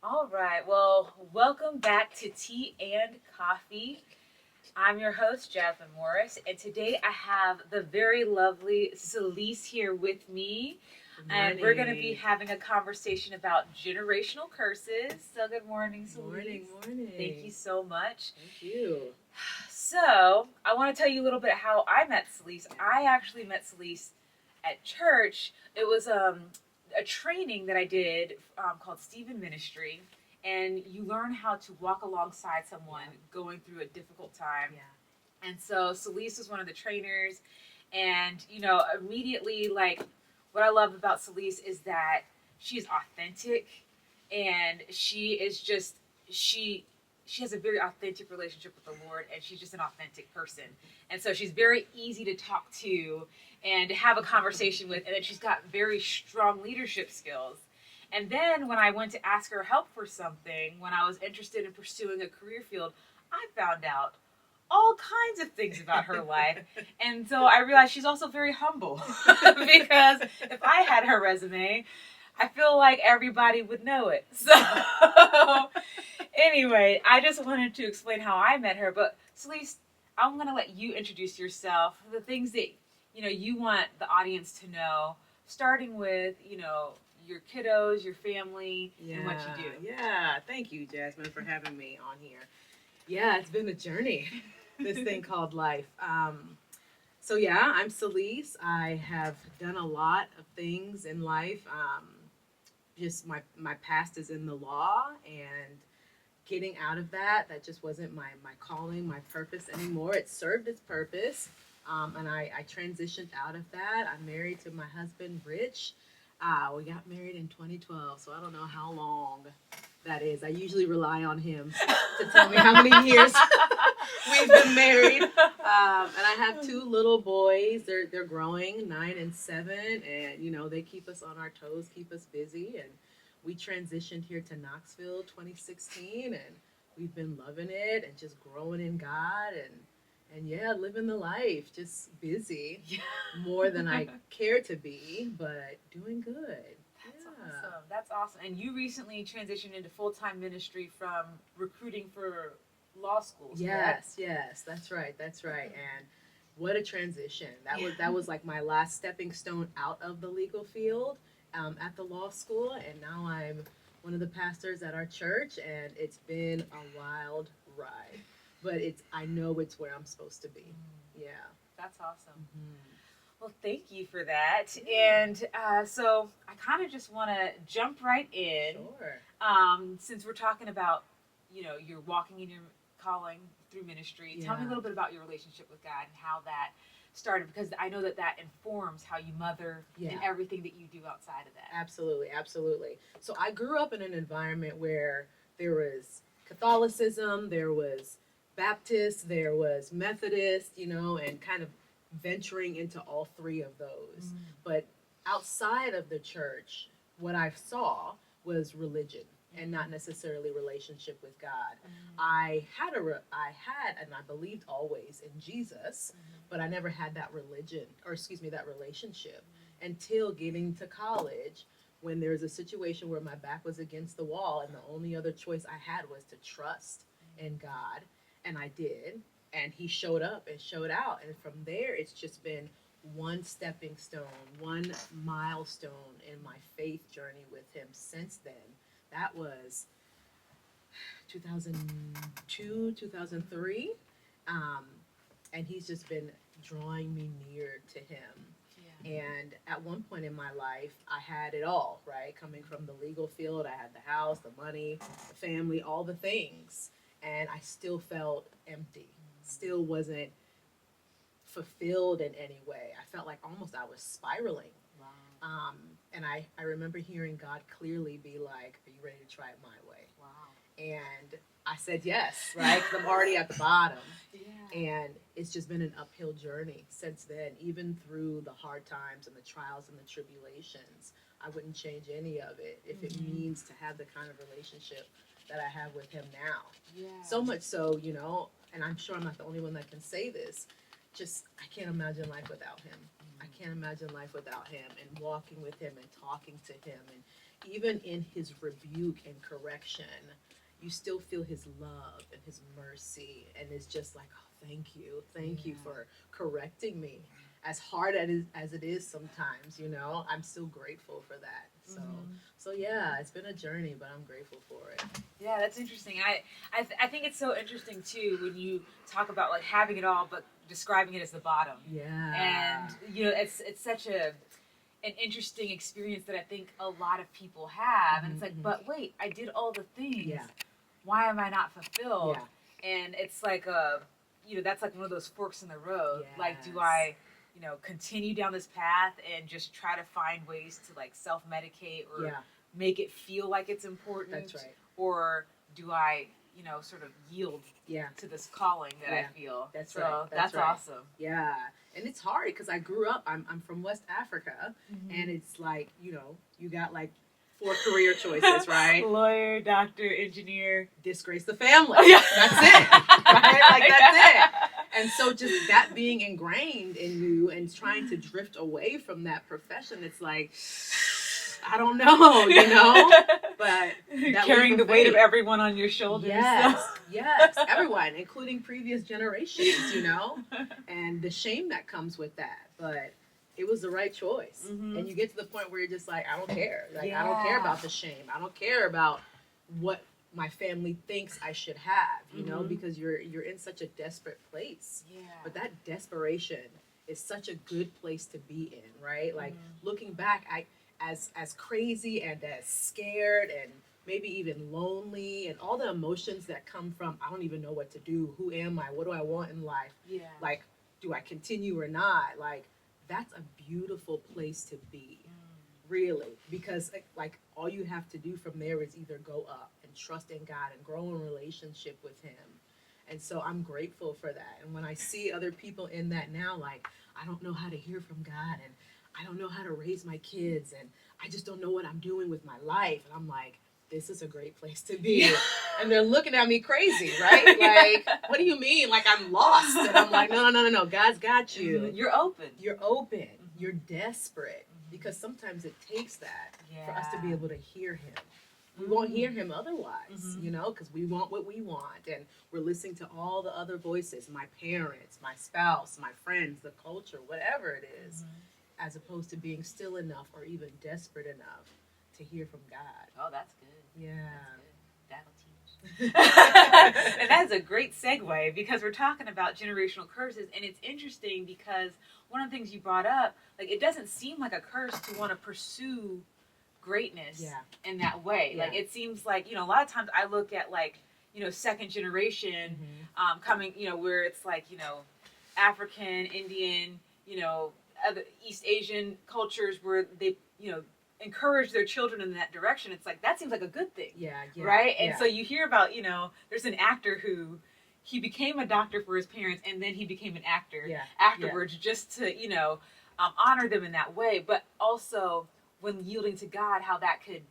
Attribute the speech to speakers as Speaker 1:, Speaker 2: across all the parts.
Speaker 1: All right. Well, welcome back to Tea and Coffee. I'm your host, Jasmine Morris, and today I have the very lovely Celisse here with me.
Speaker 2: Good
Speaker 1: And we're going to
Speaker 2: morning.
Speaker 1: be having a conversation about generational curses. So, good morning, Celisse.
Speaker 2: Morning, morning.
Speaker 1: Thank you so much.
Speaker 2: Thank you.
Speaker 1: So, I want to tell you a little bit how I met Celisse. I actually met Celisse at church. It was a training that I did called Stephen Ministry, and you learn how to walk alongside someone going through a difficult time.
Speaker 2: Yeah.
Speaker 1: And so Celisse was one of the trainers, and immediately, like, what I love about Celisse is that she's authentic, and she has a very authentic relationship with the Lord, and she's just an authentic person. And so she's very easy to talk to and to have a conversation with, and then she's got very strong leadership skills. And then when I went to ask her help for something, when I was interested in pursuing a career field, I found out all kinds of things about her life. And so I realized she's also very humble because if I had her resume, I feel like everybody would know it. So anyway, I just wanted to explain how I met her. But Celeste, I'm going to let you introduce yourself, the things that you want the audience to know, starting with your kiddos, your family, and what you do.
Speaker 2: Yeah. Thank you, Jasmine, for having me on here. Yeah, it's been a journey, this thing called life. So yeah, I'm Celisse. I have done a lot of things in life. Just my past is in the law, and getting out of that just wasn't my calling, my purpose anymore. It served its purpose, and I transitioned out of that. I'm married to my husband, Rich. We got married in 2012, so I don't know how long that is. I usually rely on him to tell me how many years we've been married. And I have two little boys. They're growing, 9 and 7, and they keep us on our toes, keep us busy. And we transitioned here to Knoxville 2016, and we've been loving it and just growing in God and yeah, living the life, just busy more than I care to be, but doing good.
Speaker 1: Awesome. That's awesome. And you recently transitioned into full-time ministry from recruiting for law schools.
Speaker 2: Yes, that's right. And what a transition. That was like my last stepping stone out of the legal field at the law school, and now I'm one of the pastors at our church, and it's been a wild ride. But I know it's where I'm supposed to be. Yeah.
Speaker 1: That's awesome.
Speaker 2: Mm-hmm.
Speaker 1: Well, thank you for that. And so I kind of just want to jump right in.
Speaker 2: Sure.
Speaker 1: Since we're talking about, you're walking in your calling through ministry. Tell me a little bit about your relationship with God and how that started, because I know that informs how you mother and everything that you do outside of that.
Speaker 2: Absolutely. So I grew up in an environment where there was Catholicism, there was Baptist, there was Methodist, and kind of venturing into all three of those. But outside of the church, what I saw was religion and not necessarily relationship with God. I had and I believed always in Jesus, but I never had that that relationship until getting to college, when there was a situation where my back was against the wall and the only other choice I had was to trust in God, and I did. And he showed up and showed out. And from there, it's just been one stepping stone, one milestone in my faith journey with him since then. That was 2002, 2003. And he's just been drawing me near to him. Yeah. And at one point in my life, I had it all, right? Coming from the legal field, I had the house, the money, the family, all the things. And I still felt empty. Still wasn't fulfilled in any way. I felt like almost I was spiraling. Wow. And I remember hearing God clearly be like, "Are you ready to try it my way?" Wow. And I said yes, right? Because I'm already at the bottom. Yeah. And it's just been an uphill journey since then, even through the hard times and the trials and the tribulations. I wouldn't change any of it if it means to have the kind of relationship that I have with him now. Yeah. So much so, and I'm sure I'm not the only one that can say this, just I can't imagine life without him. I can't imagine life without him, and walking with him and talking to him and even in his rebuke and correction, you still feel his love and his mercy, and it's just like, oh, thank you for correcting me. As hard as it is sometimes, I'm still grateful for that. So yeah, it's been a journey, but I'm grateful for it.
Speaker 1: Yeah, that's interesting. I think it's so interesting too when you talk about like having it all, but describing it as the bottom.
Speaker 2: Yeah.
Speaker 1: And it's such an interesting experience that I think a lot of people have. And it's like, but wait, I did all the things.
Speaker 2: Yeah.
Speaker 1: Why am I not fulfilled?
Speaker 2: Yeah.
Speaker 1: And it's like that's like one of those forks in the road.
Speaker 2: Yes.
Speaker 1: Like, do I continue down this path and just try to find ways to like self-medicate or make it feel like it's important?
Speaker 2: That's right.
Speaker 1: Or do I, sort of yield to this calling that I feel?
Speaker 2: That's
Speaker 1: so
Speaker 2: right.
Speaker 1: That's
Speaker 2: right.
Speaker 1: awesome.
Speaker 2: Yeah. And it's hard because I grew up, I'm from West Africa, and it's like, you got like 4 career choices, right?
Speaker 1: Lawyer, doctor, engineer.
Speaker 2: Disgrace the family. That's it. Right? Like, that's it. And so just that being ingrained in you and trying to drift away from that profession, it's like, I don't know, but
Speaker 1: carrying the weight of everyone on your shoulders.
Speaker 2: Yes, everyone, including previous generations, and the shame that comes with that. But it was the right choice. And you get to the point where you're just like, I don't care. Like, I don't care about the shame. I don't care about what my family thinks I should have, because you're in such a desperate place. Yeah. But that desperation is such a good place to be in, right? Like, looking back, as crazy and as scared and maybe even lonely and all the emotions that come from, I don't even know what to do. Who am I? What do I want in life? Yeah. Like, do I continue or not? Like, that's a beautiful place to be, really, because like all you have to do from there is either go up and trust in God and grow in relationship with him. And so I'm grateful for that. And when I see other people in that now, like, I don't know how to hear from God, and I don't know how to raise my kids, and I just don't know what I'm doing with my life. And I'm like, this is a great place to be. Yeah. And they're looking at me crazy, right? Like, what do you mean? Like, I'm lost. And I'm like, no. God's got you.
Speaker 1: You're open.
Speaker 2: You're desperate. Because sometimes it takes that for us to be able to hear him. We won't hear him otherwise, because we want what we want. And we're listening to all the other voices, my parents, my spouse, my friends, the culture, whatever it is, as opposed to being still enough or even desperate enough to hear from God.
Speaker 1: Oh, that's good.
Speaker 2: Yeah.
Speaker 1: That's good. That'll teach. And that's a great segue, because we're talking about generational curses. And it's interesting because one of the things you brought up, like, it doesn't seem like a curse to want to pursue greatness in that way. Yeah. Like, it seems like, a lot of times I look at, like, second generation coming, where it's like, African, Indian, other East Asian cultures where they, encourage their children in that direction. It's like, that seems like a good thing. Right? And so you hear about, there's an actor who, he became a doctor for his parents, and then he became an actor afterwards, just to, honor them in that way. But also, when yielding to God, how that could,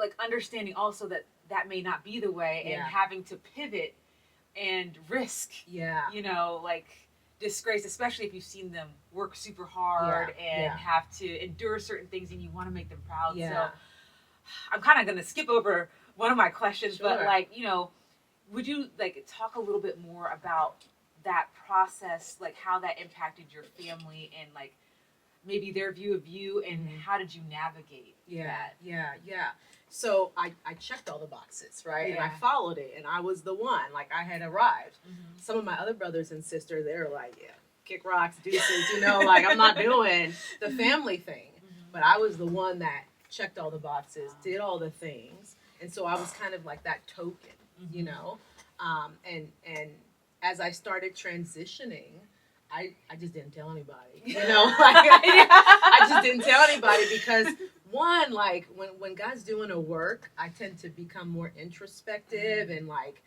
Speaker 1: like, understanding also that may not be the way, and having to pivot and risk, like, disgrace, especially if you've seen them work super hard and have to endure certain things, and you want to make them proud. So I'm kind of going to skip over one of my questions, but, like, would you, like, talk a little bit more about that process, like how that impacted your family and, like, maybe their view of you, and how did you navigate that?
Speaker 2: Yeah. So I checked all the boxes, right? And I followed it, and I was the one. Like, I had arrived. Some of my other brothers and sisters, they were like, kick rocks, deuces, like, I'm not doing the family thing. But I was the one that checked all the boxes, did all the things. And so I was kind of like that token, and as I started transitioning, I just didn't tell anybody, I just didn't tell anybody because, one, like, when God's doing a work, I tend to become more introspective and, like,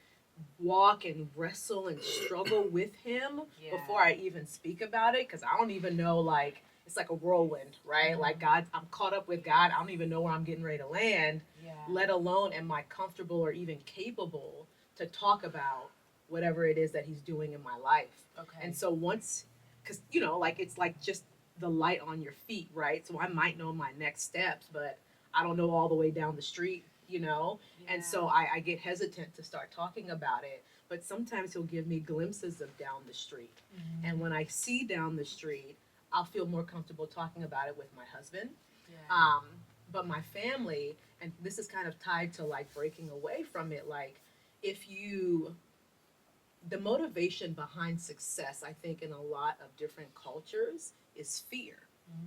Speaker 2: walk and wrestle and struggle with him before I even speak about it, because I don't even know, like, it's like a whirlwind, right? Like, God, I'm caught up with God. I don't even know where I'm getting ready to land, let alone am I comfortable or even capable to talk about whatever it is that he's doing in my life. Okay. And so once, because, like, it's like just the light on your feet, right? So I might know my next steps, but I don't know all the way down the street, you know? And so I get hesitant to start talking about it. But sometimes he'll give me glimpses of down the street.
Speaker 1: Mm-hmm.
Speaker 2: And when I see down the street, I'll feel more comfortable talking about it with my husband.
Speaker 1: Yeah.
Speaker 2: But my family, and this is kind of tied to like breaking away from it, like if you, the motivation behind success, I think in a lot of different cultures is fear.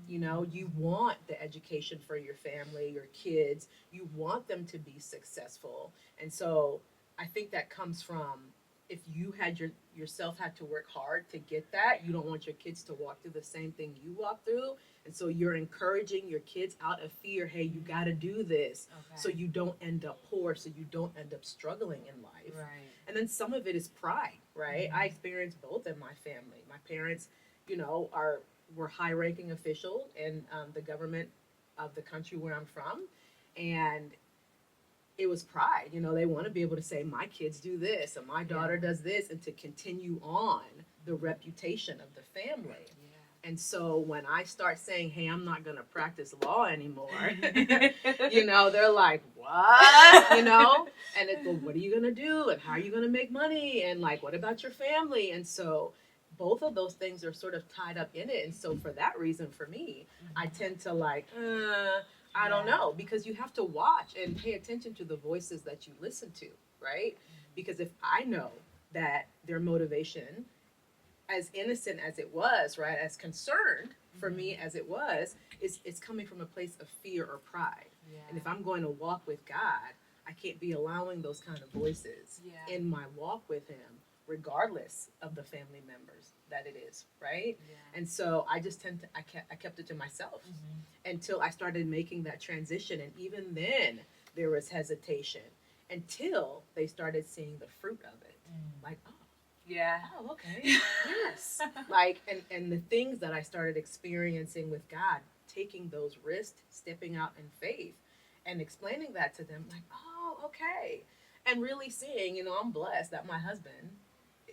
Speaker 2: You know, you want the education for your family, your kids, you want them to be successful. And so I think that comes from if you had yourself had to work hard to get that, you don't want your kids to walk through the same thing you walk through. And so you're encouraging your kids out of fear, hey, you got to do this so you don't end up poor, so you don't end up struggling in life.
Speaker 1: Right.
Speaker 2: And then some of it is pride, right? I experienced both in my family. My parents, you know, were high-ranking officials in the government of the country where I'm from, and it was pride. You know, they want to be able to say, my kids do this, and my daughter does this, and to continue on the reputation of the family. Yeah. And so when I start saying, hey, I'm not going to practice law anymore, you know, they're like, what? You know? And it's, well, what are you going to do? And how are you going to make money? And like, what about your family? And so both of those things are sort of tied up in it. And so for that reason, for me, I tend to like, I don't know, because you have to watch and pay attention to the voices that you listen to, right? Because if I know that their motivation, as innocent as it was, right, as concerned for me as it was, it's coming from a place of fear or pride. Yeah. And if I'm going to walk with God, I can't be allowing those kind of voices in my walk with him, regardless of the family members that it is, right? Yeah. And so I just I kept it to myself until I started making that transition. And even then, there was hesitation until they started seeing the fruit of it. Like, oh, yeah. Oh, okay. Yes. Like, and the things that I started experiencing with God, taking those risks, stepping out in faith, and explaining that to them, like, oh, okay. And really seeing, you know, I'm blessed that my husband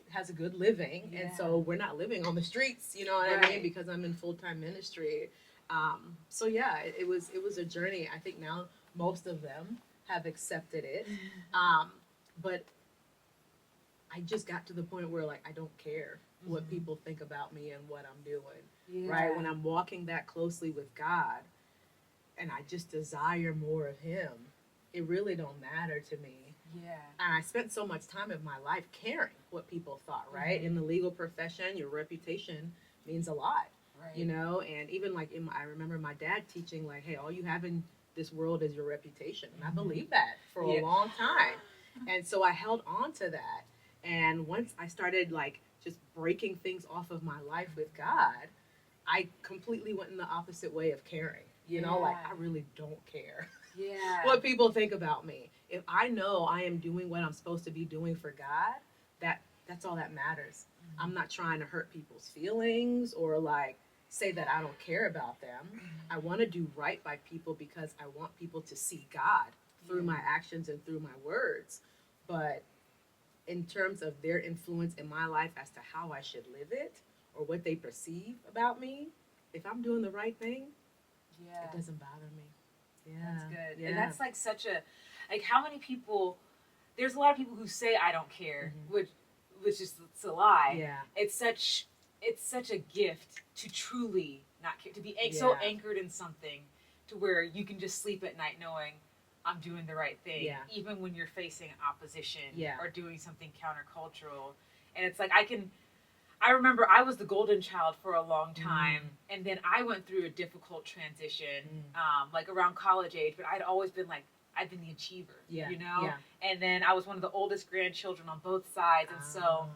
Speaker 2: has a good living, and so we're not living on the streets, you know what I mean, because I'm in full-time ministry. So yeah, it was a journey. I think now most of them have accepted it, but I just got to the point where like I don't care what people think about me and what I'm doing, right? When I'm walking that closely with God, and I just desire more of Him, it really don't matter to me. Yeah. And I spent so much time of my life caring what people thought, right? In the legal profession, your reputation means a lot, you know? And even like I remember my dad teaching like, hey, all you have in this world is your reputation. And I believed that for a long time. And so I held on to that. And once I started like just breaking things off of my life with God, I completely went in the opposite way of caring. You know, like I really don't care what people think about me. If I know I am doing what I'm supposed to be doing for God, that's all that matters. I'm not trying to hurt people's feelings or like say that I don't care about them. I want to do right by people because I want people to see God through my actions and through my words. But in terms of their influence in my life as to how I should live it or what they perceive about me, if I'm doing the right thing, it doesn't bother me. Yeah.
Speaker 1: That's good. Yeah. And that's like such a, like how many people, there's a lot of people who say I don't care, which is it's a lie. Yeah. It's such a gift to truly not care, to be so anchored in something to where you can just sleep at night knowing I'm doing the right thing, even when you're facing opposition or doing something countercultural. And it's like I remember I was the golden child for a long time, and then I went through a difficult transition, like around college age, but I'd always been like, I've been the achiever, you know? Yeah. And then I was one of the oldest grandchildren on both sides, and so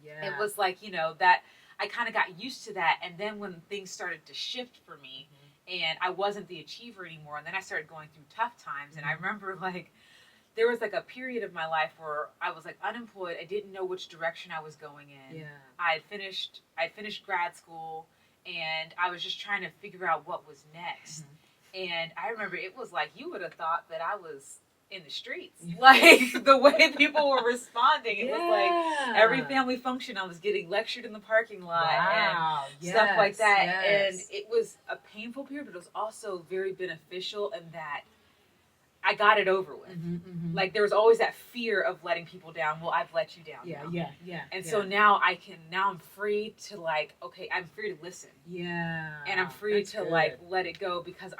Speaker 1: it was like, you know, that I kind of got used to that, and then when things started to shift for me, and I wasn't the achiever anymore, and then I started going through tough times, and I remember like, there was like a period of my life where I was like unemployed. I didn't know which direction I was going in. Yeah. I'd finished grad school, and I was just trying to figure out what was next. And I remember it was like, you would have thought that I was in the streets. Like the way people were responding. It was like every family function I was getting lectured in the parking lot and stuff like that. And it was a painful period, but it was also very beneficial in that I got it over with. Like there was always that fear of letting people down. Well, I've let you down.
Speaker 2: Yeah.
Speaker 1: And so now I'm free to like, okay, I'm free to listen.
Speaker 2: Yeah.
Speaker 1: And I'm free
Speaker 2: That's
Speaker 1: to
Speaker 2: good.
Speaker 1: like let it go because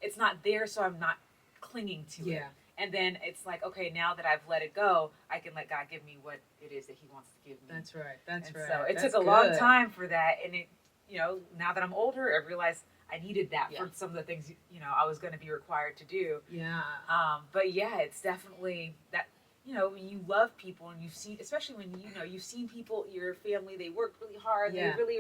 Speaker 1: it's not there, so I'm not clinging to it. And then it's like, okay, now that I've let it go, I can let God give me what it is that He wants to give me.
Speaker 2: That's right. That's right.
Speaker 1: So it
Speaker 2: That's
Speaker 1: took a long
Speaker 2: good.
Speaker 1: time for that, and it, now that I'm older, I realize I needed that for some of the things, I was going to be required to do.
Speaker 2: Yeah.
Speaker 1: But yeah, it's definitely that, when you love people and you've seen, especially when, you've seen people, your family, they work really hard. They really,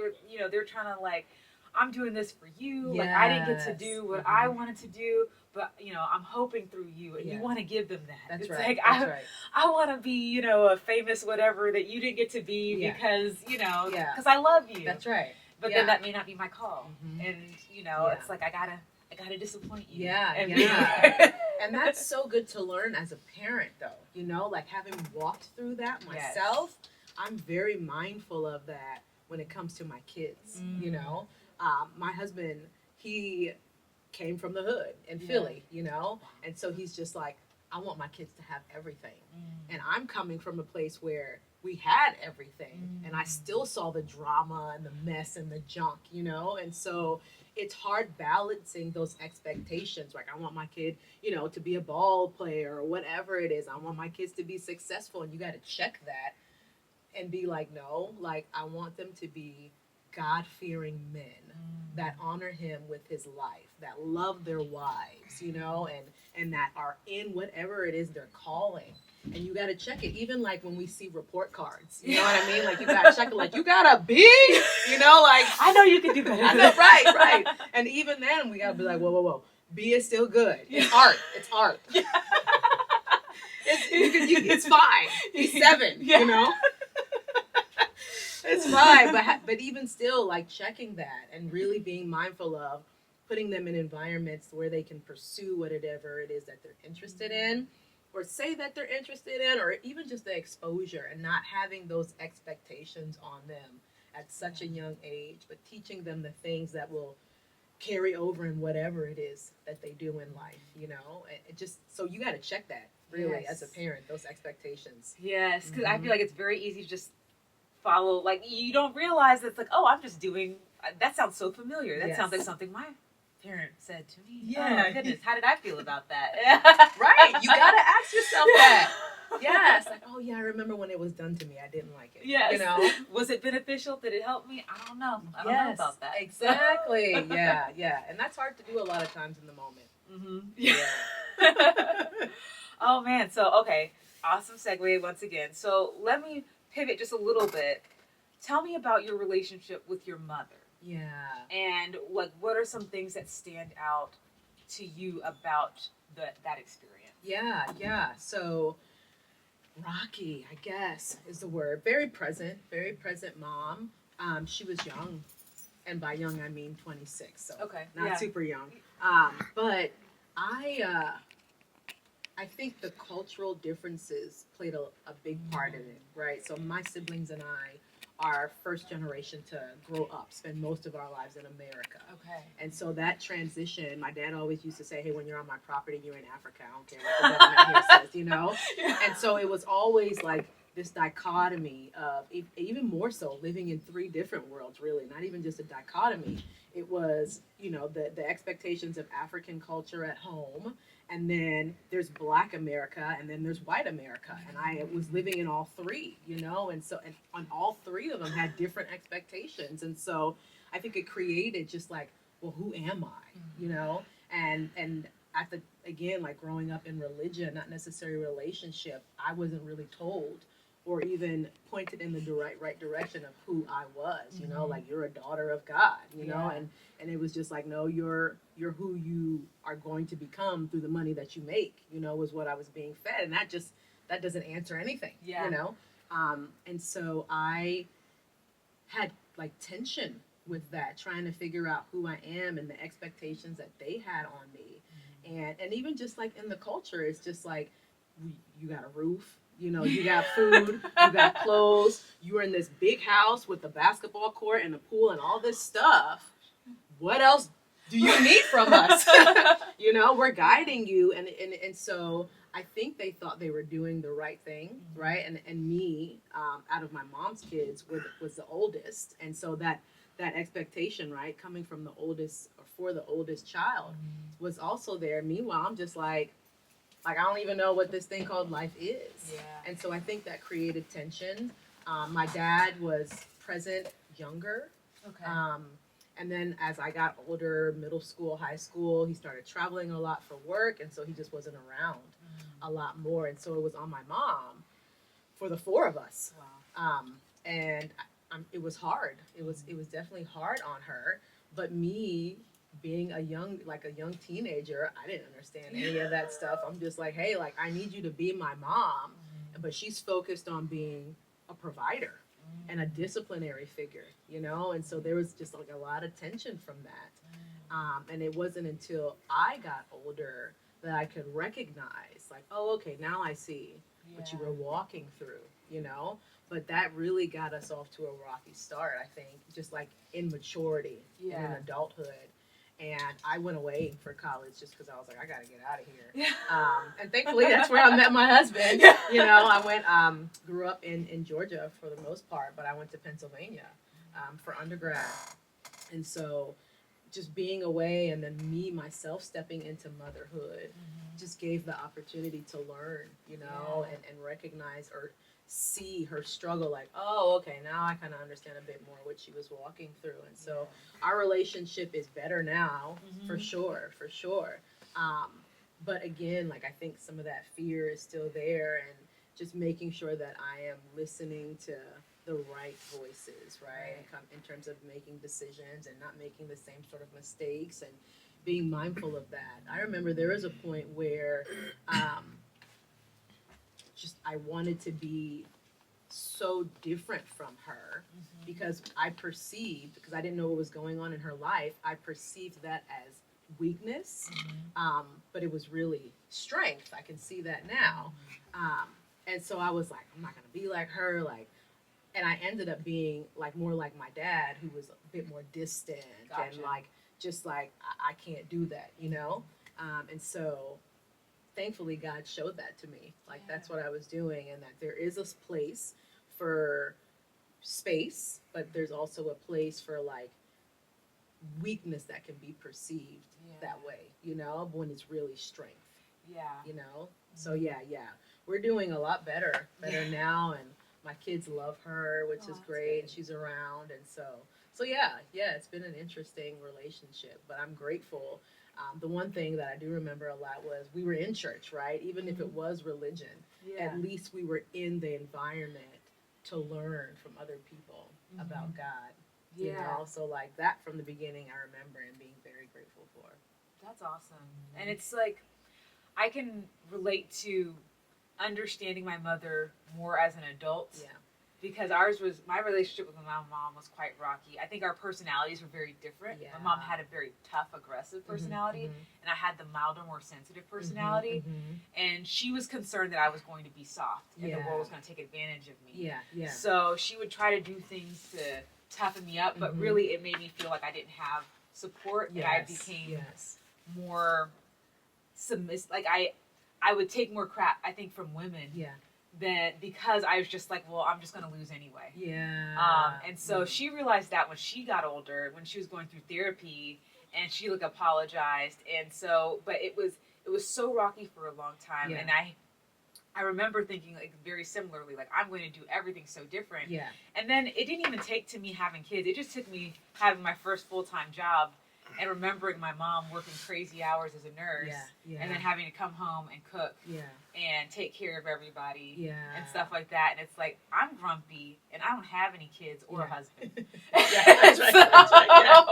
Speaker 1: they're trying to like, I'm doing this for you. Like I didn't get to do what I wanted to do, but I'm hoping through you, and you want to give them that.
Speaker 2: That's
Speaker 1: it's
Speaker 2: right.
Speaker 1: Like
Speaker 2: That's right.
Speaker 1: I want to be, a famous whatever that you didn't get to be because, because I love you.
Speaker 2: That's right.
Speaker 1: But then that may not be my call, and it's like I gotta disappoint you.
Speaker 2: And that's so good to learn as a parent, though. Like having walked through that myself, I'm very mindful of that when it comes to my kids. My husband, he came from the hood in Philly, and so he's just like, I want my kids to have everything, and I'm coming from a place where we had everything, and I still saw the drama and the mess and the junk, and so it's hard balancing those expectations. Like I want my kid, to be a ball player or whatever it is. I want my kids to be successful, and you got to check that and be like, no, like I want them to be God-fearing men that honor Him with His life, that love their wives, and that are in whatever it is they're calling. And you got to check it, even like when we see report cards. You know what I mean? Like you got to check it, like you got a B, like
Speaker 1: I know you can do better.
Speaker 2: I know, right. And even then, we got to be like, whoa. B is still good. It's art. It's art. It's fine. He's 7. It's fine. But even still, like checking that and really being mindful of putting them in environments where they can pursue whatever it is that they're interested in, or say that they're interested in, or even just the exposure, and not having those expectations on them at such a young age, but teaching them the things that will carry over in whatever it is that they do in life, It just, so you got to check that really as a parent, those expectations.
Speaker 1: Yes, because I feel like it's very easy to just follow, like you don't realize it's like, oh, I'm just doing, that sounds so familiar. That sounds like something my parent said to me. Yeah. Oh my goodness, how did I feel about that?
Speaker 2: Right, you got to ask yourself that. Yes, like, oh yeah, I remember when it was done to me, I didn't like it.
Speaker 1: Yes. Was it beneficial? Did it help me? I don't know. I don't know about that.
Speaker 2: Exactly. Yeah. And that's hard to do a lot of times in the moment.
Speaker 1: Oh man. So, okay. Awesome segue once again. So let me pivot just a little bit. Tell me about your relationship with your mother.
Speaker 2: Yeah.
Speaker 1: And what are some things that stand out to you about that experience?
Speaker 2: Yeah. So rocky, I guess, is the word. Very present mom. She was young, and by young I mean 26. So not super young. But I think the cultural differences played a big part in it, right? So my siblings and I are first generation to grow up, spend most of our lives in America.
Speaker 1: Okay.
Speaker 2: And so that transition, my dad always used to say, hey, when you're on my property, you're in Africa. I don't care what the government here says, And so it was always like this dichotomy of, even more so, living in 3 different worlds, really, not even just a dichotomy. It was, the expectations of African culture at home, and then there's Black America, and then there's white America. And I was living in all 3, and so and on all 3 of them had different expectations. And so I think it created just like, well, who am I? And at the, again, like growing up in religion, not necessarily relationship, I wasn't really told or even pointed in the right direction of who I was, like you're a daughter of God, and it was just like, no, you're who you are going to become through the money that you make, was what I was being fed. And that doesn't answer anything, and so I had like tension with that, trying to figure out who I am and the expectations that they had on me. And even just like in the culture, it's just like, you got a roof, you got food, you got clothes, you're in this big house with a basketball court and a pool and all this stuff. What else do you need from us? You know, we're guiding you. And so I think they thought they were doing the right thing, right? And me, out of my mom's kids, was the oldest. And so that expectation, right, coming from the oldest or for the oldest child was also there. Meanwhile, I'm just like I don't even know what this thing called life is.
Speaker 1: Yeah.
Speaker 2: And so I think that created tension. My dad was present younger.
Speaker 1: Okay.
Speaker 2: And then as I got older, middle school, high school, he started traveling a lot for work. And so he just wasn't around a lot more. And so it was on my mom for the four of us.
Speaker 1: Wow.
Speaker 2: And it was hard. It was definitely hard on her. But me being a young teenager, I didn't understand any of that stuff. I'm just like, hey, like I need you to be my mom. But she's focused on being a provider and a disciplinary figure, you know? And so there was just like a lot of tension from that. And it wasn't until I got older that I could recognize, like, oh, okay, now I see what you were walking through, you know? But that really got us off to a rocky start, I think, just like in maturity and in adulthood. And I went away for college just because I was like, I got to get out of here. And thankfully, that's where I met my husband. You know, I went, grew up in Georgia for the most part, but I went to Pennsylvania for undergrad. And so just being away and then me, myself, stepping into motherhood just gave the opportunity to learn, you know, and recognize or see her struggle, like, oh, okay, now I kind of understand a bit more what she was walking through. And so our relationship is better now, for sure. But again, like I think some of that fear is still there, and just making sure that I am listening to the right voices, right? In terms of making decisions and not making the same sort of mistakes and being mindful of that. I remember there was a point where just I wanted to be so different from her because I perceived, because I didn't know what was going on in her life, I perceived that as weakness, but it was really strength. I can see that now. And so I was like, I'm not going to be like her, like, and I ended up being like more like my dad, who was a bit more distant and like, just like, I can't do that, you know? And so thankfully God showed that to me. Like that's what I was doing, and that there is a place for space, but there's also a place for like weakness that can be perceived that way, you know, when it's really strength. You know? So we're doing a lot better now, and my kids love her, which is great. Good. She's around, and so it's been an interesting relationship, but I'm grateful. The one thing that I do remember a lot was we were in church, right? Even if it was religion, at least we were in the environment to learn from other people about God. You know, so like that from the beginning, I remember and being very grateful for.
Speaker 1: That's awesome. And it's like, I can relate to understanding my mother more as an adult. Because my relationship with my mom was quite rocky. I think our personalities were very different. My mom had a very tough, aggressive personality, and I had the milder, more sensitive personality. And she was concerned that I was going to be soft, and the world was going to take advantage of me. So she would try to do things to toughen me up, but really it made me feel like I didn't have support, and I became more submissive. Like I would take more crap, I think, from women. That because I was just like, well, I'm just going to lose anyway. And so she realized that when she got older, when she was going through therapy, and she like apologized. And so, but it was so rocky for a long time. And I remember thinking like very similarly, like I'm going to do everything so different. And then it didn't even take to me having kids. It just took me having my first full-time job and remembering my mom working crazy hours as a nurse, and then having to come home and cook and take care of everybody and stuff like that. And it's like, I'm grumpy and I don't have any kids or a husband.
Speaker 2: That's right.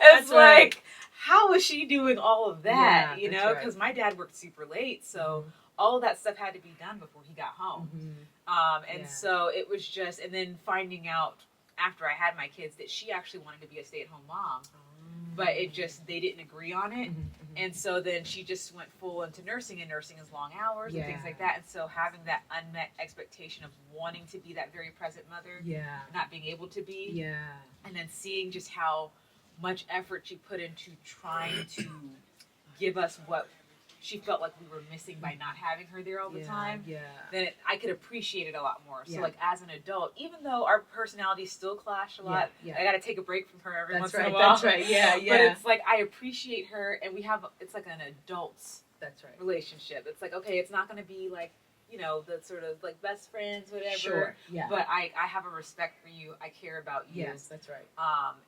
Speaker 1: It's like, how is she doing all of that? You know, because my dad worked super late, so all of that stuff had to be done before he got home. And so it was just, and then finding out after I had my kids that she actually wanted to be a stay-at-home mom. But it just, they didn't agree on it. And so then she just went full into nursing, and nursing is long hours and things like that. And so having that unmet expectation of wanting to be that very present mother, not being able to be, and then seeing just how much effort she put into trying to give us what she felt like we were missing by not having her there all the time, then I could appreciate it a lot more. So like as an adult, even though our personalities still clash a lot, I got to take a break from her every once in a while.
Speaker 2: That's right. Yeah.
Speaker 1: But it's like I appreciate her, and we have it's like an adult's relationship. It's like, okay, it's not going to be like, you know, the sort of like best friends, whatever.
Speaker 2: Sure. Yeah.
Speaker 1: But I have a respect for you. I care about you.
Speaker 2: Yes, that's right.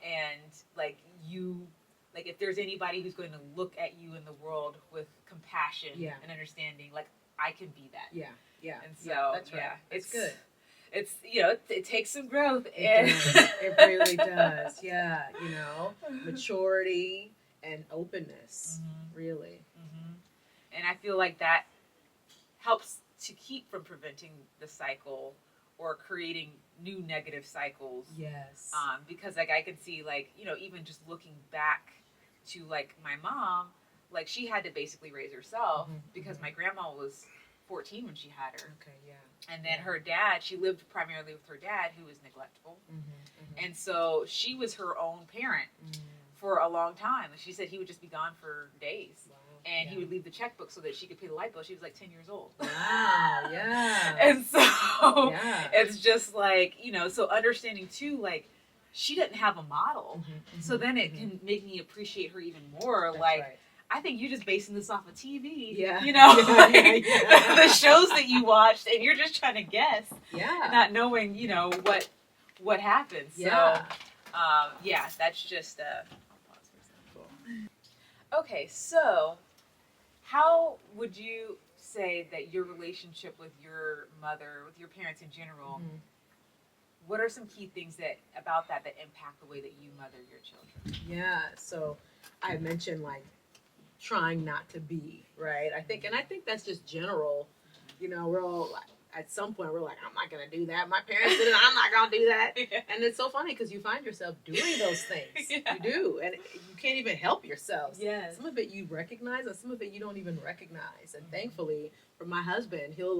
Speaker 1: And like you. Like, if there's anybody who's going to look at you in the world with compassion and understanding, like, I can be that.
Speaker 2: Yeah, yeah.
Speaker 1: And so,
Speaker 2: that's right.
Speaker 1: It's
Speaker 2: good.
Speaker 1: It's, you know, it takes some growth.
Speaker 2: It really does. Yeah, you know, maturity and openness, really.
Speaker 1: And I feel like that helps to keep from preventing the cycle or creating new negative cycles.
Speaker 2: Yes.
Speaker 1: Because, like, I can see, like, you know, even just looking back to, like, my mom, like, she had to basically raise herself because my grandma was 14 when she had her.
Speaker 2: Okay, yeah.
Speaker 1: And then her dad, she lived primarily with her dad, who was neglectful. And so she was her own parent for a long time. She said he would just be gone for days.
Speaker 2: Wow.
Speaker 1: And he would leave the checkbook so that she could pay the light bill. She was like 10 years old.
Speaker 2: Wow, yeah.
Speaker 1: And so it's just like, you know, so understanding too, like, she didn't have a model. So then it can make me appreciate her even more.
Speaker 2: That's
Speaker 1: like,
Speaker 2: right.
Speaker 1: I think you're just basing this off of TV.
Speaker 2: Yeah.
Speaker 1: You know, the shows that you watched, and you're just trying to guess.
Speaker 2: Yeah.
Speaker 1: Not knowing, you know, what happens.
Speaker 2: Yeah.
Speaker 1: So, that's just I'll pause for a second. Cool. Okay, so how would you say that your relationship with your mother, with your parents in general, what are some key things about that impact the way that you mother your children?
Speaker 2: Yeah, so I mentioned like trying not to be, right? I think that's just general. You know, we're all at some point we're like, I'm not gonna do that. My parents did it. I'm not gonna do that. And it's so funny because you find yourself doing those things. You do, and you can't even help yourself.
Speaker 1: Yes.
Speaker 2: Some of it you recognize, and some of it you don't even recognize. And thankfully, for my husband, he'll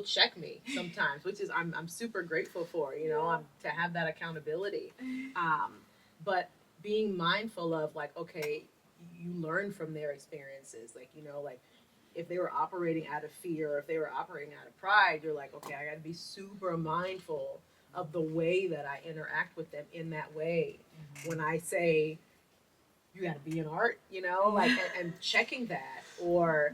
Speaker 2: check me sometimes, which is I'm super grateful for. You know, to have that accountability. But being mindful of like, okay, you learn from their experiences. Like, you know, like if they were operating out of fear or if they were operating out of pride, you're like, okay, I got to be super mindful of the way that I interact with them in that way. When I say, you got to be in art, you know, like, and checking that, or,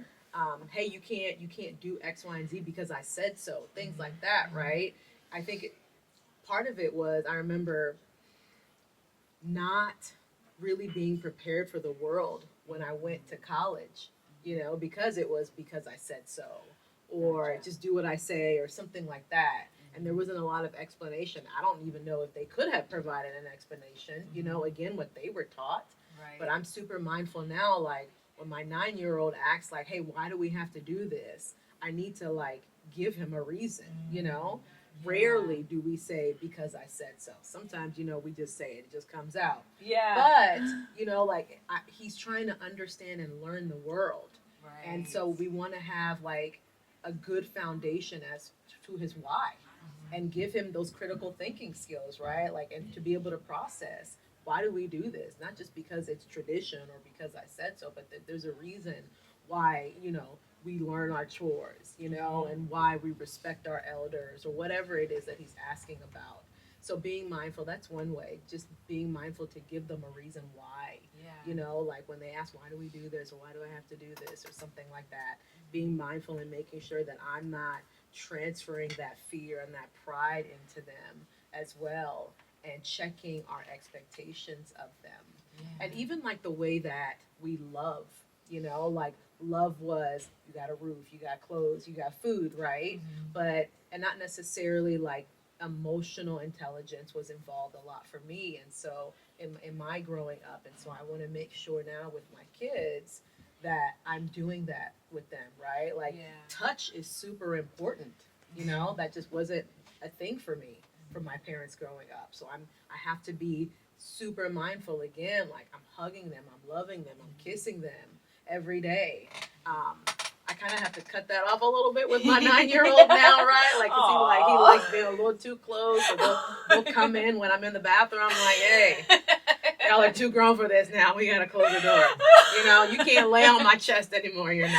Speaker 2: hey, you can't do X, Y, and Z because I said so. Things like that, right? I think part of it was, I remember not really being prepared for the world when I went to college, you know, because I said so, or just do what I say, or something like that. And there wasn't a lot of explanation. I don't even know if they could have provided an explanation, you know, again, what they were taught.
Speaker 1: Right.
Speaker 2: But I'm super mindful now, like when my 9-year-old asks like, hey, why do we have to do this? I need to like give him a reason, you know? Rarely do we say because I said so. Sometimes, you know, we just say it just comes out.
Speaker 1: Yeah.
Speaker 2: But, you know, like he's trying to understand and learn the world. Right. And so we want to have like a good foundation as to his why and give him those critical thinking skills, right? Like, and to be able to process, why do we do this? Not just because it's tradition or because I said so, but that there's a reason why, you know, we learn our chores, you know, and why we respect our elders or whatever it is that he's asking about. So being mindful, that's one way, just being mindful to give them a reason why, you know, like when they ask, why do we do this? Or why do I have to do this? Or something like that. Being mindful and making sure that I'm not transferring that fear and that pride into them as well, and checking our expectations of them. And even like the way that we love, you know, like love was, you got a roof, you got clothes, you got food, right? But, and not necessarily like emotional intelligence was involved a lot for me. And so in my growing up, and so I want to make sure now with my kids that I'm doing that with them, right? Like touch is super important, you know, that just wasn't a thing for me, for my parents growing up. So I have to be super mindful again, like I'm hugging them, I'm loving them, I'm kissing them every day. I kind of have to cut that off a little bit with my 9-year-old now, right? Like, 'cause he likes being a little too close. So they'll come in when I'm in the bathroom. I'm like, hey, y'all are too grown for this now. We gotta close the door. You know, you can't lay on my chest anymore. You're 9.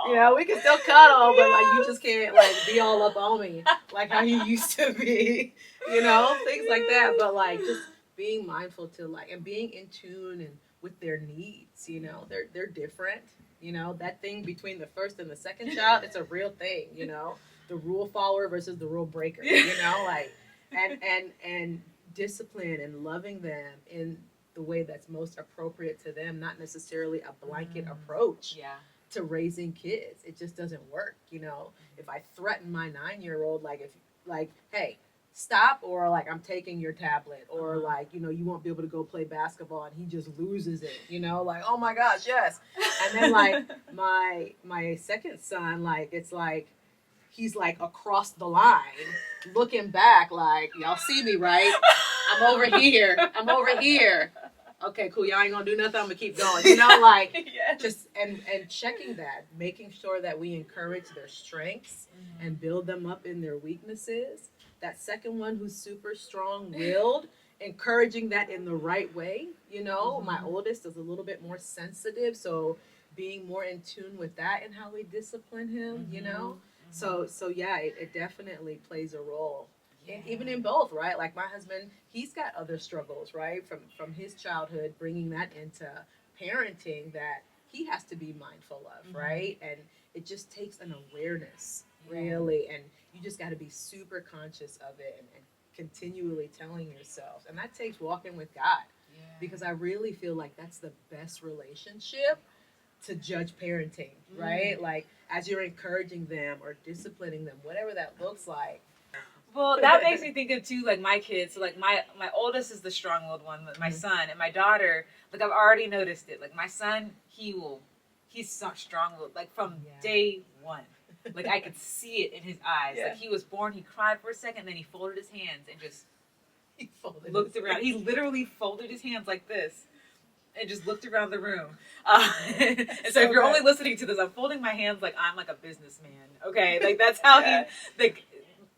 Speaker 2: You know, we can still cuddle, but like you just can't like be all up on me like how you used to be. You know, things like that. But like just being mindful to like and being in tune and with their needs. You know, they're different. You know, that thing between the first and the second child, it's a real thing. You know, the rule follower versus the rule breaker. You know, like and discipline and loving them in the way that's most appropriate to them, not necessarily a blanket approach.
Speaker 1: Yeah.
Speaker 2: To raising kids. It just doesn't work, you know. If I threaten my 9-year-old, like if like, hey, stop, or like I'm taking your tablet, or like, you know, you won't be able to go play basketball, and he just loses it, you know, like, oh my gosh, yes. And then like my second son, like it's like he's like across the line looking back like, y'all see me, right? I'm over here. Okay, cool. Y'all ain't gonna do nothing. I'm gonna keep going. You know, like
Speaker 1: Yes.
Speaker 2: just and checking that, making sure that we encourage their strengths and build them up in their weaknesses. That second one who's super strong-willed, encouraging that in the right way. You know, my oldest is a little bit more sensitive, so being more in tune with that and how we discipline him. You know, so yeah, it definitely plays a role.
Speaker 1: Yeah.
Speaker 2: And even in both, right? Like my husband, he's got other struggles, right? From his childhood, bringing that into parenting that he has to be mindful of, right? And it just takes an awareness, really. And you just got to be super conscious of it and continually telling yourself. And that takes walking with God.
Speaker 1: Yeah.
Speaker 2: Because I really feel like that's the best relationship to judge parenting, right? Like as you're encouraging them or disciplining them, whatever that looks like.
Speaker 1: Well, that makes me think of too, like my kids. So, like my oldest is the strong-willed one, my son, and my daughter. Like I've already noticed it. Like my son, he's so strong-willed. Like from day one, like I could see it in his eyes. Like he was born, he cried for a second, then he folded his hands and just looked around. He literally folded his hands like this and just looked around the room. And so if you're only listening to this, I'm folding my hands like I'm like a businessman. Okay, like that's how he like.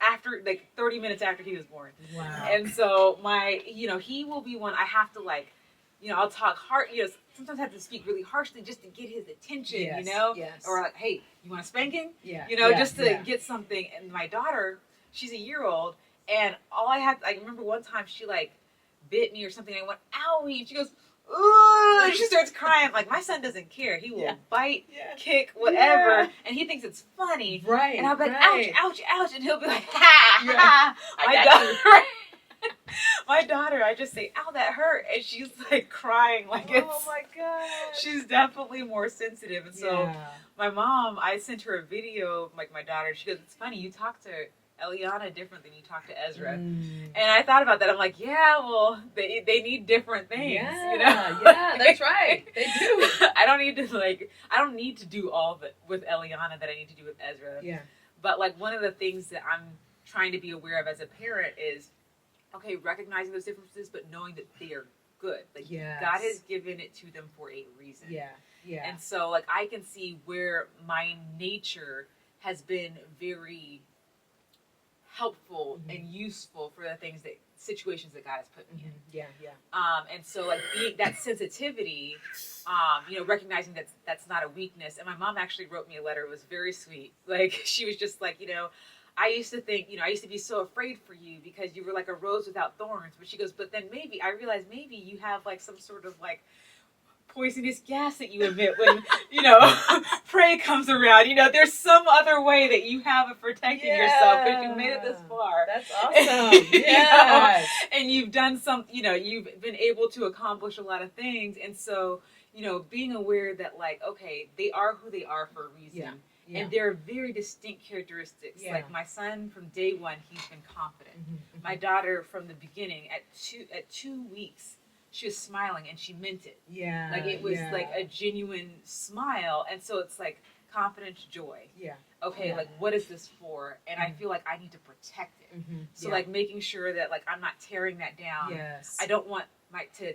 Speaker 1: After like 30 minutes after he was born.
Speaker 2: Wow.
Speaker 1: And so he will be one I have to like, I'll talk hard, sometimes I have to speak really harshly just to get his attention,
Speaker 2: Yes.
Speaker 1: or like, hey, you want a spanking?
Speaker 2: Yeah.
Speaker 1: Just to get something. And my daughter, she's a year old, and I remember one time she like bit me or something, and I went, owie, and she goes, ooh, and she starts crying. Like, my son doesn't care. He will bite, kick, whatever, and he thinks it's funny.
Speaker 2: Right.
Speaker 1: And I'll be like, ouch, ouch, ouch, and he'll be like, ha, ha. My daughter, I just say, ow, that hurt, and she's like crying like it's.
Speaker 2: Oh my god.
Speaker 1: She's definitely more sensitive, and so my mom, I sent her a video of like my daughter. She goes, it's funny, you talk to Eliana different than you talk to Ezra. And I thought about that. I'm like, yeah, well, they need different things.
Speaker 2: Yeah, that's right. They do.
Speaker 1: I don't need to do all of it with Eliana that I need to do with Ezra.
Speaker 2: Yeah.
Speaker 1: But like one of the things that I'm trying to be aware of as a parent is, okay, recognizing those differences, but knowing that they are good. Like God has given it to them for a reason. Yeah. Yeah. And so like I can see where my nature has been very helpful and useful for the situations that God has put me in.
Speaker 2: Yeah.
Speaker 1: And so like that sensitivity, recognizing that that's not a weakness. And my mom actually wrote me a letter. It was very sweet. Like she was just like, I used to think, I used to be so afraid for you because you were like a rose without thorns. But she goes, but then I realized maybe you have like some sort of like poisonous gas that you emit when, prey comes around. There's some other way that you have of protecting yourself if you made it this far.
Speaker 2: That's awesome. Yeah.
Speaker 1: And you've done you've been able to accomplish a lot of things. And so, being aware that like, okay, they are who they are for a reason. Yeah. Yeah. And there are very distinct characteristics. Yeah. Like my son, from day one, he's been confident. My daughter, from the beginning, at 2 weeks, she was smiling and she meant it. Yeah. Like it was like a genuine smile. And so it's like confidence, joy. Yeah. Okay, like what is this for? And I feel like I need to protect it. So like making sure that like I'm not tearing that down. Yes. I don't want to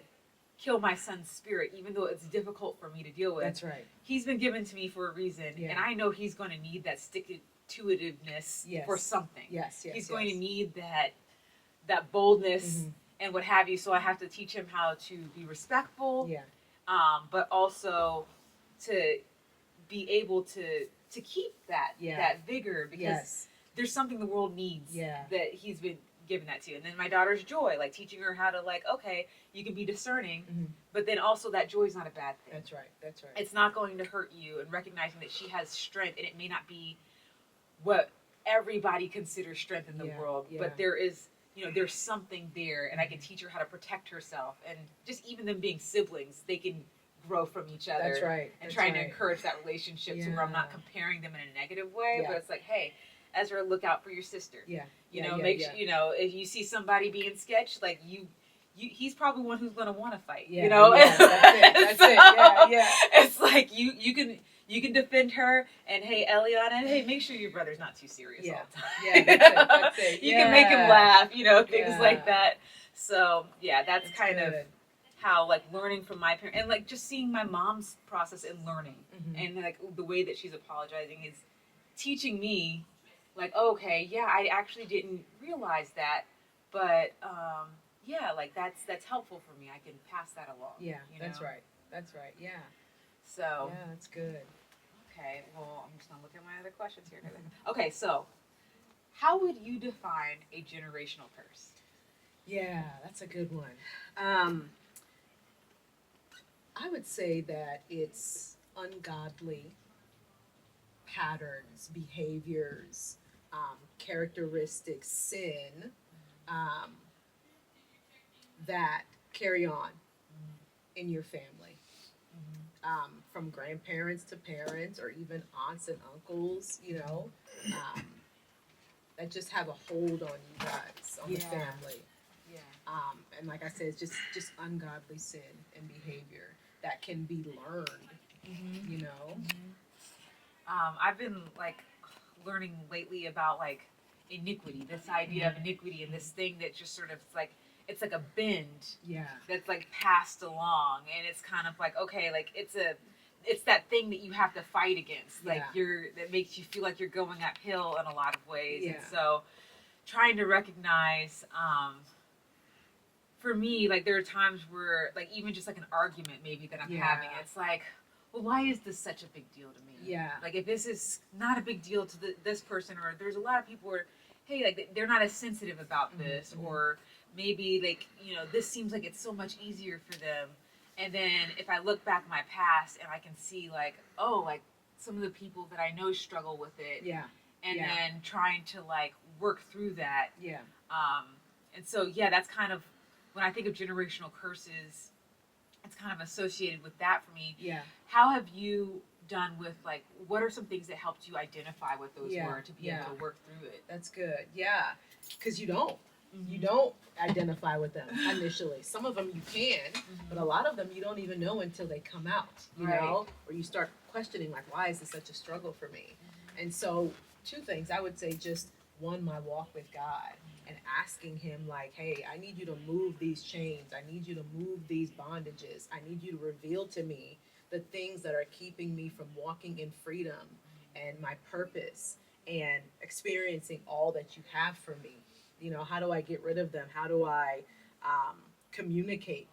Speaker 1: kill my son's spirit, even though it's difficult for me to deal with. That's right. He's been given to me for a reason, and I know he's going to need that stick-to-itiveness for something. Yes. He's going to need that boldness and what have you. So I have to teach him how to be respectful,
Speaker 2: Yeah.
Speaker 1: but also to be able to keep that that vigor, because there's something the world needs that he's been given that to. And then my daughter's joy, like teaching her how to, like, okay, you can be discerning, but then also that joy is not a bad thing.
Speaker 2: That's right. That's right.
Speaker 1: It's not going to hurt you, and recognizing that she has strength, and it may not be what everybody considers strength in the world, but there is, you know, there's something there, and I can teach her how to protect herself. And just even them being siblings, they can grow from each other.
Speaker 2: That's right.
Speaker 1: And trying to encourage that relationship to where I'm not comparing them in a negative way, but it's like, hey, Ezra, look out for your sister. You know, make sure, you know, if you see somebody being sketched, like he's probably one who's going to want to fight. You know,
Speaker 2: that's it. That's it.
Speaker 1: It's like you can defend her, and hey, Eliana, hey, make sure your brother's not too serious all the time.
Speaker 2: That's it.
Speaker 1: You can make him laugh, you know, things like that. So that's kind of how, like, learning from my parents, and like just seeing my mom's process in learning, and like the way that she's apologizing is teaching me, like, okay, I actually didn't realize that, but like that's helpful for me. I can pass that along.
Speaker 2: You know? That's right. Yeah.
Speaker 1: So
Speaker 2: that's good.
Speaker 1: Okay, well, I'm just gonna look at my other questions here. Okay, so how would you define a generational curse?
Speaker 2: Yeah, that's a good one. I would say that it's ungodly patterns, behaviors, characteristics, sin, that carry on in your family. From grandparents to parents, or even aunts and uncles, you know, that just have a hold on you guys, on the family. And like I said, it's just ungodly sin and behavior that can be learned, you know.
Speaker 1: I've been, like, learning lately about, like, iniquity, this idea of iniquity, and this thing that just sort of, like, it's like a bend that's, like, passed along, and it's kind of like, okay, like, it's that thing that you have to fight against, like, that makes you feel like you're going uphill in a lot of ways. And so trying to recognize, for me, like, there are times where, like, even just like an argument maybe that I'm having, it's like, well, why is this such a big deal to me? Like, if this is not a big deal to this person, or there's a lot of people where, hey, like, they're not as sensitive about this, or maybe, like, you know, this seems like it's so much easier for them. And then if I look back at my past and I can see, like, oh, like, some of the people that I know struggle with it. And then trying to, like, work through that. And so, that's kind of, when I think of generational curses, it's kind of associated with that for me. How have you done with, like, what are some things that helped you identify what those were to be able to work through it?
Speaker 2: That's good. Because you don't. You don't identify with them initially. Some of them you can, but a lot of them you don't even know until they come out, you know, or you start questioning, like, why is this such a struggle for me? And so, two things. I would say, just one, my walk with God, and asking him, like, hey, I need you to move these chains. I need you to move these bondages. I need you to reveal to me the things that are keeping me from walking in freedom and my purpose and experiencing all that you have for me. You know, how do I get rid of them? How do I communicate,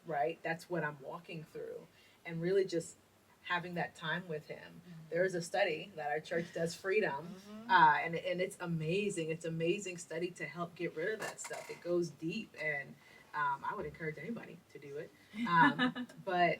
Speaker 2: right? That's what I'm walking through. And really just having that time with him. There's a study that our church does, Freedom, and it's amazing. It's amazing study to help get rid of that stuff. It goes deep, and I would encourage anybody to do it. But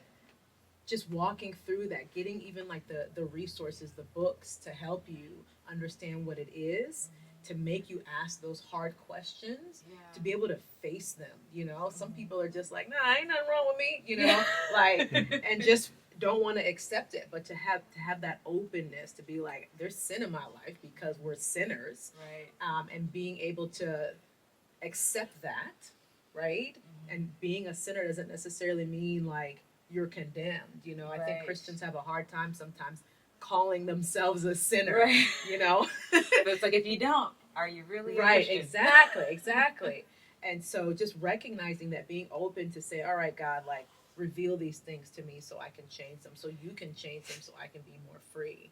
Speaker 2: just walking through that, getting even, like, the resources, the books to help you understand what it is, to make you ask those hard questions, to be able to face them, you know. Some people are just like, nah, ain't nothing wrong with me, you know, like, and just don't want to accept it, but to have that openness to be like, there's sin in my life because we're sinners, and being able to accept that, right? And being a sinner doesn't necessarily mean, like, you're condemned, you know. I think Christians have a hard time sometimes calling themselves a sinner, you know.
Speaker 1: But it's like, if you don't, are you really a Christian?
Speaker 2: Exactly. And so just recognizing that, being open to say, all right, God, like, reveal these things to me so I can change them, so you can change them, so I can be more free.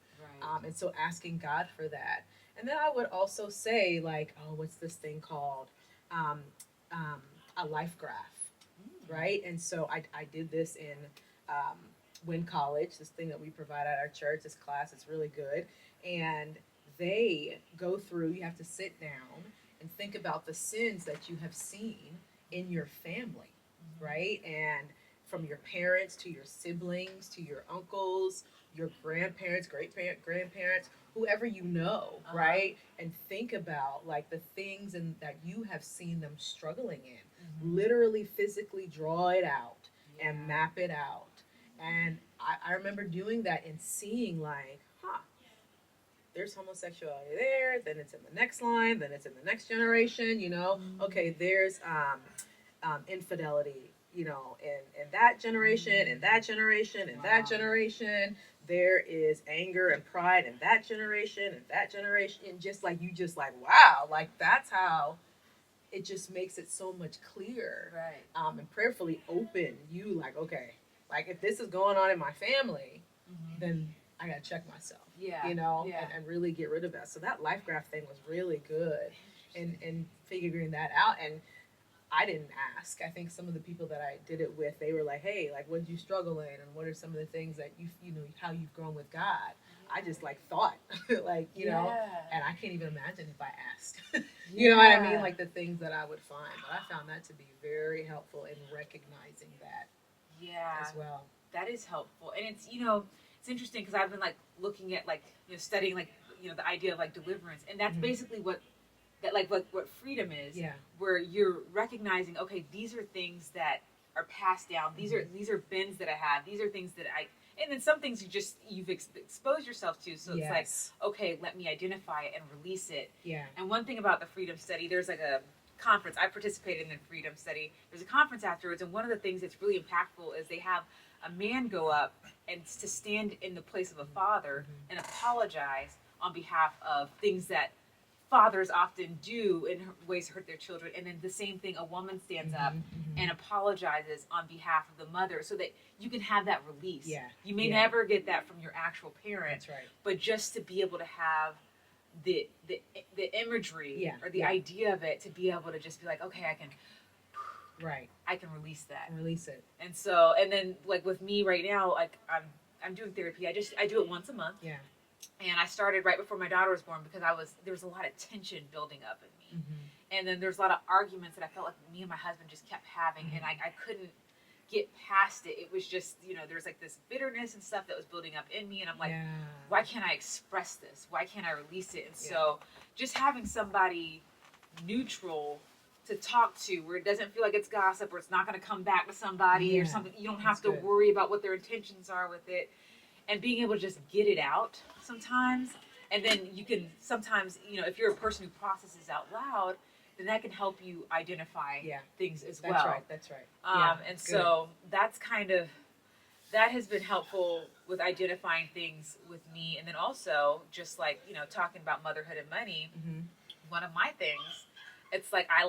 Speaker 2: And so asking God for that. And then I would also say, like, oh, what's this thing called? a life graph, right? And so I did this in Win College, this thing that we provide at our church, this class. It's really good. And they go through, you have to sit down and think about the sins that you have seen in your family, right? And from your parents to your siblings to your uncles, your grandparents, grandparents, whoever you know, right? And think about like the things that you have seen them struggling in. Literally, physically draw it out and map it out. And I remember doing that and seeing like, there's homosexuality there, then it's in the next line, then it's in the next generation, you know. Okay, there's infidelity, you know, in that generation, in that generation, in that generation. There is anger and pride in that generation, and just like wow, like that's how it just makes it so much clearer,
Speaker 1: right?
Speaker 2: And prayerfully open you, like, okay, like if this is going on in my family, then I gotta check myself, you know, and really get rid of that. So that life graph thing was really good, and figuring that out. And I didn't ask. I think some of the people that I did it with, they were like, hey, like, what did you struggle in? And what are some of the things that you know, how you've grown with God? I just like thought, like, you know, and I can't even imagine if I asked, you know what I mean? Like the things that I would find. But I found that to be very helpful in recognizing that as well.
Speaker 1: That is helpful. And it's, you know, it's interesting because I've been like looking at like, you know, studying like, you know, the idea of like deliverance. And that's basically what freedom is, where you're recognizing, okay, these are things that are passed down. These are bins that I have. These are things that and then some things you've exposed yourself to. So it's like, okay, let me identify it and release it.
Speaker 2: Yeah.
Speaker 1: And one thing about the freedom study, there's like a conference. I participated in the freedom study. There's a conference afterwards, and one of the things that's really impactful is they have a man go up and to stand in the place of a father and apologize on behalf of things that fathers often do in ways to hurt their children. And then the same thing, a woman stands up and apologizes on behalf of the mother so that you can have that release. You may never get that from your actual parent, but just to be able to have the imagery or the idea of it, to be able to just be like, okay, I can release that.
Speaker 2: Release it.
Speaker 1: And so, and then like with me right now, like I'm doing therapy. I do it once a month.
Speaker 2: Yeah.
Speaker 1: And I started right before my daughter was born because there was a lot of tension building up in me. And then there's a lot of arguments that I felt like me and my husband just kept having, and I couldn't get past it. It was just, you know, there's like this bitterness and stuff that was building up in me, and I'm like, why can't I express this? Why can't I release it? And so just having somebody neutral to talk to, where it doesn't feel like it's gossip, or it's not going to come back to somebody or something. You don't have to worry about what their intentions are with it. And being able to just get it out sometimes. And then you can sometimes, you know, if you're a person who processes out loud, then that can help you identify things as well.
Speaker 2: That's right.
Speaker 1: And so that's that has been helpful with identifying things with me. And then also just like, you know, talking about motherhood and money, one of my things, it's like I'm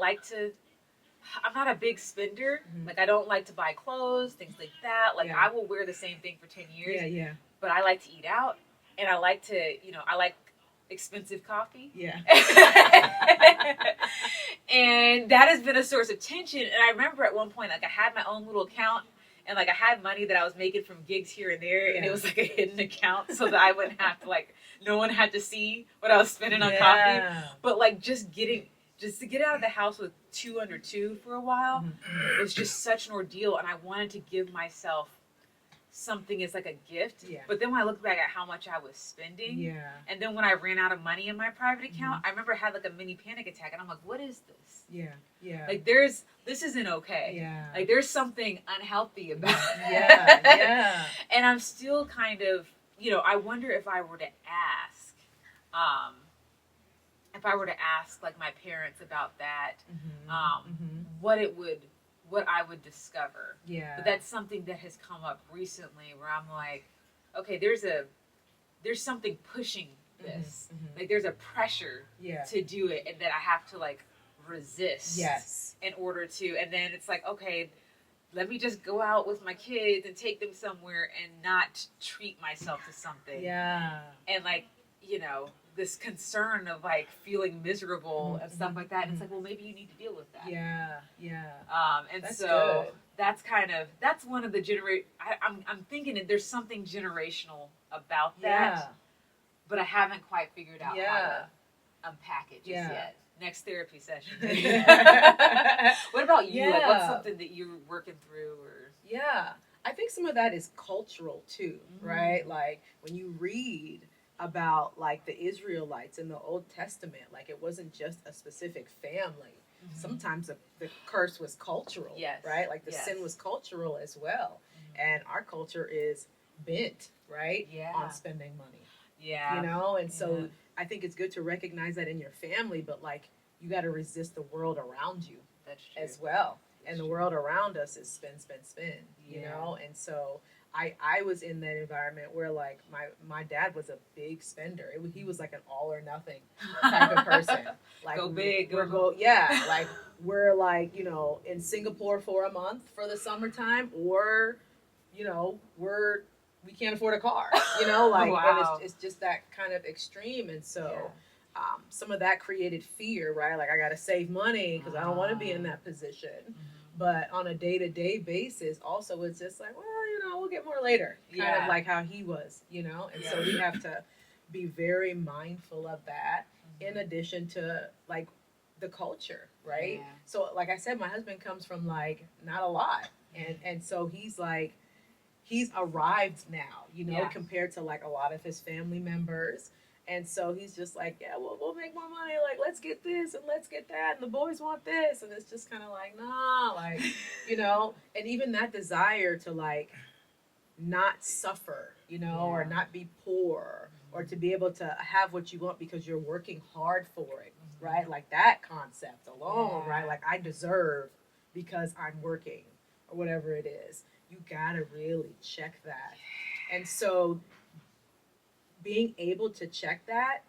Speaker 1: not a big spender. Like I don't like to buy clothes, things like that. Like I will wear the same thing for 10 years. But I like to eat out, and I like to, you know, I like expensive coffee. And that has been a source of tension. And I remember at one point, like I had my own little account, and like I had money that I was making from gigs here and there, and it was like a hidden account so that I wouldn't have to, like, no one had to see what I was spending on coffee. But like just to get out of the house with 2 under 2 for a while was just such an ordeal, and I wanted to give myself something as like a gift. But then when I looked back at how much I was spending, and then when I ran out of money in my private account, I remember I had like a mini panic attack, and I'm like, what is this? Like this isn't okay. Like there's something unhealthy about it. And I'm still kind of, you know, I wonder if I were to ask, like my parents about that, what I would discover. But that's something that has come up recently where I'm like, okay, there's something pushing this. Like there's a pressure to do it, and that I have to like resist in order to, and then it's like, okay, let me just go out with my kids and take them somewhere and not treat myself to something. And like, you know, this concern of like feeling miserable and stuff like that. And it's like, well, maybe you need to deal with that.
Speaker 2: Yeah.
Speaker 1: And
Speaker 2: That's
Speaker 1: so
Speaker 2: good.
Speaker 1: that's one of the I'm thinking that there's something generational about that, but I haven't quite figured out how to unpack it just yet. Next therapy session. What about you? Like, what's something that you're working through? Or
Speaker 2: I think some of that is cultural too, right? Like when you read about like the Israelites in the Old Testament, like it wasn't just a specific family. Sometimes the curse was cultural, right? Like the sin was cultural as well. And our culture is bent, right? On spending money. You know, and so I think it's good to recognize that in your family, but like you got to resist the world around you as well. And the world around us is spend, you know? And so I was in that environment where like my dad was a big spender. He was like an all or nothing type of person. Like
Speaker 1: go big,
Speaker 2: like we're like, you know, in Singapore for a month for the summertime, or, you know, we can't afford a car, you know, like, and it's just that kind of extreme. And so some of that created fear, right? Like I got to save money because I don't want to be in that position. But on a day-to-day basis, also, it's just like, well, you know, we'll get more later. Kind of like how he was, you know? And so we have to be very mindful of that in addition to, like, the culture, right? So, like I said, my husband comes from, like, not a lot. And so he's, like, he's arrived now, you know, compared to, like, a lot of his family members. And so he's just like, yeah, we'll make more money. Like, let's get this and let's get that. And the boys want this. And it's just kind of like, nah, like, you know, and even that desire to like not suffer, you know, or not be poor, or to be able to have what you want because you're working hard for it, right? Like that concept alone, right? Like I deserve because I'm working or whatever it is. You got to really check that. And so being able to check that,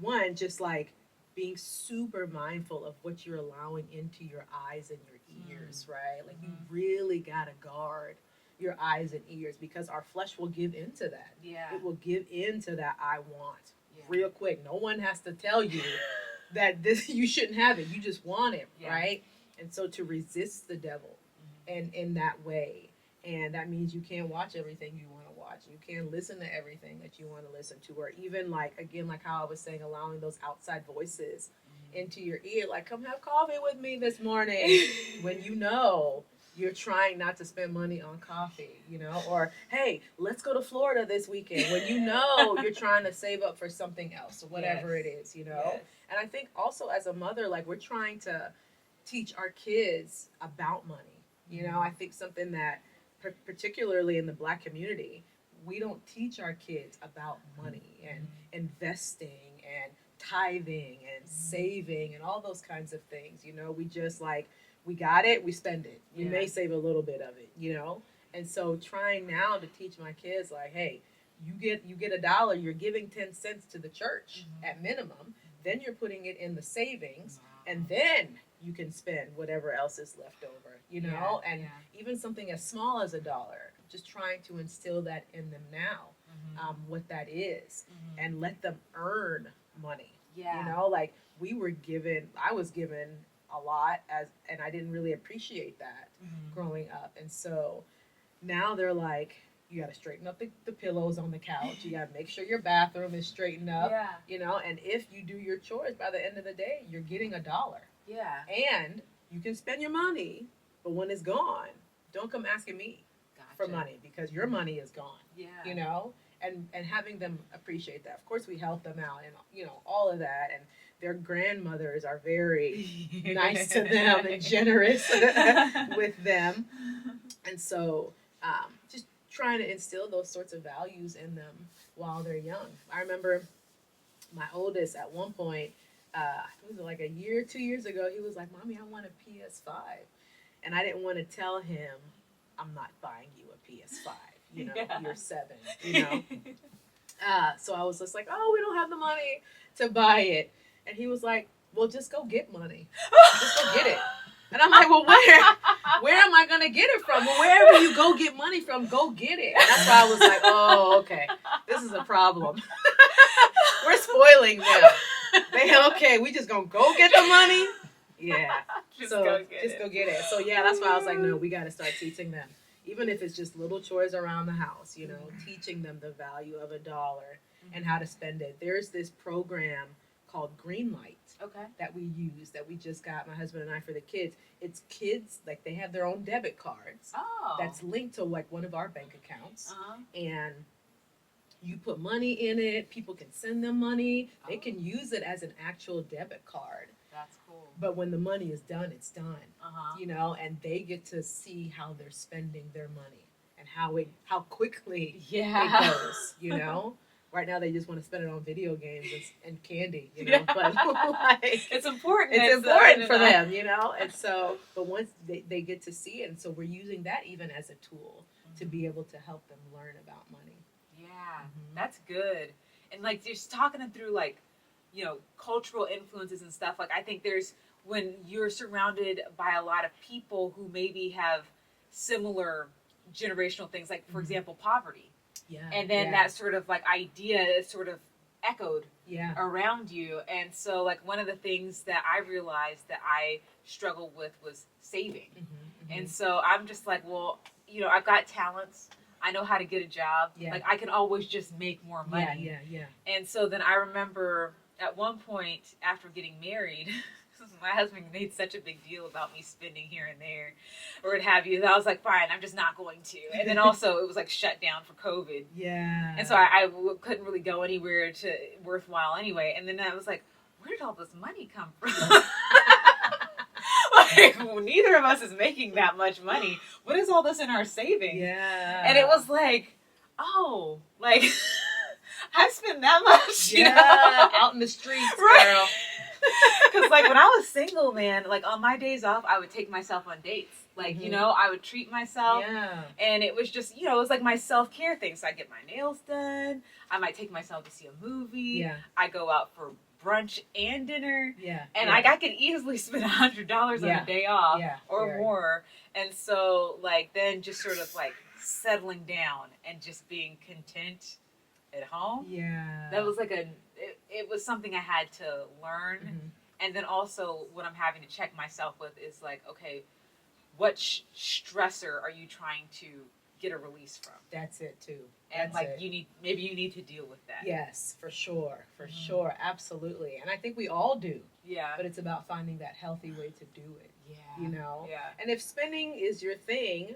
Speaker 2: one, just like being super mindful of what you're allowing into your eyes and your ears, right? Like you really got to guard your eyes and ears because our flesh will give into that. It will give into that I want real quick. No one has to tell you that this you shouldn't have it. You just want it, right? And so to resist the devil and in that way. And that means you can't watch everything you want to watch. You can't listen to everything that you want to listen to. Or even like, again, like how I was saying, allowing those outside voices into your ear. Like, come have coffee with me this morning. When you know you're trying not to spend money on coffee, you know? Or, hey, let's go to Florida this weekend. When you know you're trying to save up for something else or whatever it is, you know? And I think also as a mother, like we're trying to teach our kids about money. You know, I think something that particularly in the Black community, we don't teach our kids about money and investing and tithing and saving and all those kinds of things. You know, we just like, we got it, we spend it. We may save a little bit of it, you know? And so trying now to teach my kids like, hey, you get $1, you're giving 10 cents to the church at minimum, then you're putting it in the savings, and then you can spend whatever else is left over, you know? And even something as small as $1, just trying to instill that in them now, what that is, and let them earn money. You know, like I was given a lot and I didn't really appreciate that growing up. And so now they're like, you got to straighten up the pillows on the couch. You got to make sure your bathroom is straightened up, you know, and if you do your chores, by the end of the day, you're getting $1. And you can spend your money, but when it's gone, don't come asking me for money because your money is gone, you know, and having them appreciate that. Of course, we help them out and, you know, all of that. And their grandmothers are very nice to them and generous with them. And so just trying to instill those sorts of values in them while they're young. I remember my oldest at one point, it was like 2 years ago, he was like, Mommy, I want a PS5. And I didn't want to tell him, I'm not buying you a PS5. You know, you're 7, you know. So I was just like, oh, we don't have the money to buy it. And he was like, well, just go get money. Just go get it. And I'm like, well, where am I going to get it from? Well, wherever you go get money from, go get it. And that's why I was like, oh, okay, this is a problem. We're spoiling them. Okay, we just gonna go get the money. Yeah. Just go get it. So yeah, that's why I was like, no, we got to start teaching them, even if it's just little chores around the house. Teaching them the value of $1 and how to spend it. There's this program called Greenlight.
Speaker 1: Okay.
Speaker 2: That we use, that we just got, my husband and I, for the kids. It's kids, like they have their own debit cards.
Speaker 1: Oh.
Speaker 2: That's linked to like one of our bank accounts.
Speaker 1: Uh-huh.
Speaker 2: And you put money in it, people can send them money. They can use it as an actual debit card.
Speaker 1: That's cool.
Speaker 2: But when the money is done, it's done.
Speaker 1: Uh-huh.
Speaker 2: And they get to see how they're spending their money and how quickly
Speaker 1: it
Speaker 2: goes, Right now, they just want to spend it on video games and candy, But like,
Speaker 1: it's important.
Speaker 2: It's important for them, And so, but once they get to see it, and so we're using that even as a tool to be able to help them learn about money.
Speaker 1: Yeah, that's good. And like just talking them through like, cultural influences and stuff. Like I think when you're surrounded by a lot of people who maybe have similar generational things, like for example, poverty.
Speaker 2: Yeah.
Speaker 1: And then that sort of like idea is sort of echoed around you. And so like one of the things that I realized that I struggled with was saving. And so I'm just like, well, I've got talents. I know how to get a job. Yeah. Like I can always just make more money.
Speaker 2: Yeah.
Speaker 1: And so then I remember at one point after getting married, my husband made such a big deal about me spending here and there or what have you, that I was like, fine, I'm just not going to. And then also it was like shut down for COVID.
Speaker 2: Yeah.
Speaker 1: And so I couldn't really go anywhere worthwhile anyway. And then I was like, where did all this money come from? Like, well, neither of us is making that much money. What is all this in our savings?
Speaker 2: Yeah.
Speaker 1: And it was like, oh, like I spend that much,
Speaker 2: out in the streets, girl.
Speaker 1: Because like when I was single, man, like on my days off, I would take myself on dates. Like, I would treat myself.
Speaker 2: Yeah.
Speaker 1: And it was just, it was like my self-care thing. So I get my nails done. I might take myself to see a movie.
Speaker 2: Yeah.
Speaker 1: I go out for brunch and dinner.
Speaker 2: Yeah.
Speaker 1: And I could easily spend $100 on a day off or more. And so like then just sort of like settling down and just being content at home.
Speaker 2: Yeah.
Speaker 1: That was like it was something I had to learn. And then also what I'm having to check myself with is like, okay, what stressor are you trying to get a release from?
Speaker 2: That's it too.
Speaker 1: And like you need to deal with that.
Speaker 2: Yes, for sure. For sure. Absolutely. And I think we all do.
Speaker 1: Yeah.
Speaker 2: But it's about finding that healthy way to do it.
Speaker 1: Yeah.
Speaker 2: Yeah. And if spending is your thing,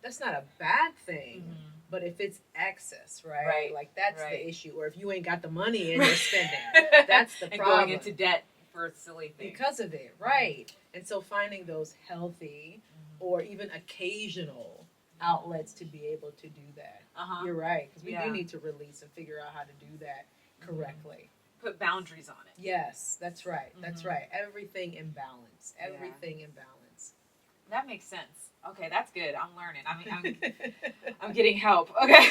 Speaker 2: that's not a bad thing. But if it's excess, right? Like that's the issue. Or if you ain't got the money and you're spending, that's the
Speaker 1: and
Speaker 2: problem.
Speaker 1: Going into debt for silly things.
Speaker 2: Because of it, right. And so finding those healthy or even occasional outlets to be able to do that. You're right. Because we do need to release and figure out how to do that correctly.
Speaker 1: Put boundaries on it.
Speaker 2: Yes, that's right. That's right. Everything in balance. Everything in balance.
Speaker 1: That makes sense. Okay, that's good. I'm learning. I'm getting help. Okay.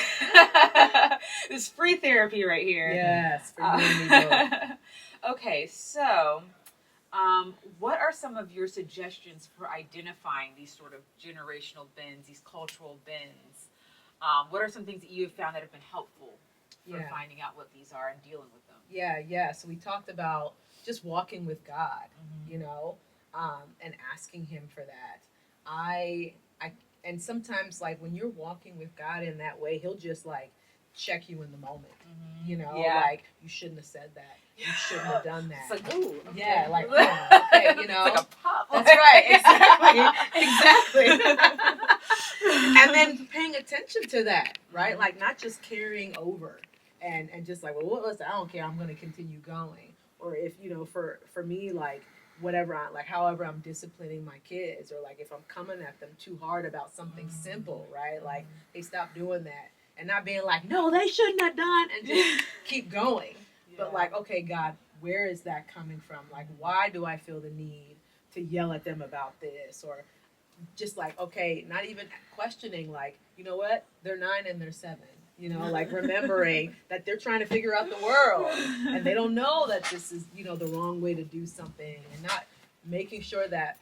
Speaker 1: This is free therapy right here.
Speaker 2: Yes, for you and me both.
Speaker 1: Okay, so what are some of your suggestions for identifying these sort of generational bins, these cultural bins? What are some things that you have found that have been helpful for finding out what these are and dealing with them?
Speaker 2: Yeah. So we talked about just walking with God, and asking Him for that. And sometimes like when you're walking with God in that way, He'll just like check you in the moment, like you shouldn't have said that. You shouldn't have done that.
Speaker 1: It's like, ooh,
Speaker 2: okay. Okay,
Speaker 1: It's like a pop.
Speaker 2: That's right, exactly. And then paying attention to that, right? Like not just carrying over and just like, well, listen, I don't care. I'm going to continue going. Or if, for me, like, however I'm disciplining my kids, or like if I'm coming at them too hard about something simple, right? Like, hey, stop doing that. And not being like, no, they shouldn't have done, and just keep going. But like, okay, God, where is that coming from? Like, why do I feel the need to yell at them about this? Or just like, okay, not even questioning, like, you know what? They're 9 and they're 7. Like remembering that they're trying to figure out the world and they don't know that this is, the wrong way to do something, and not making sure that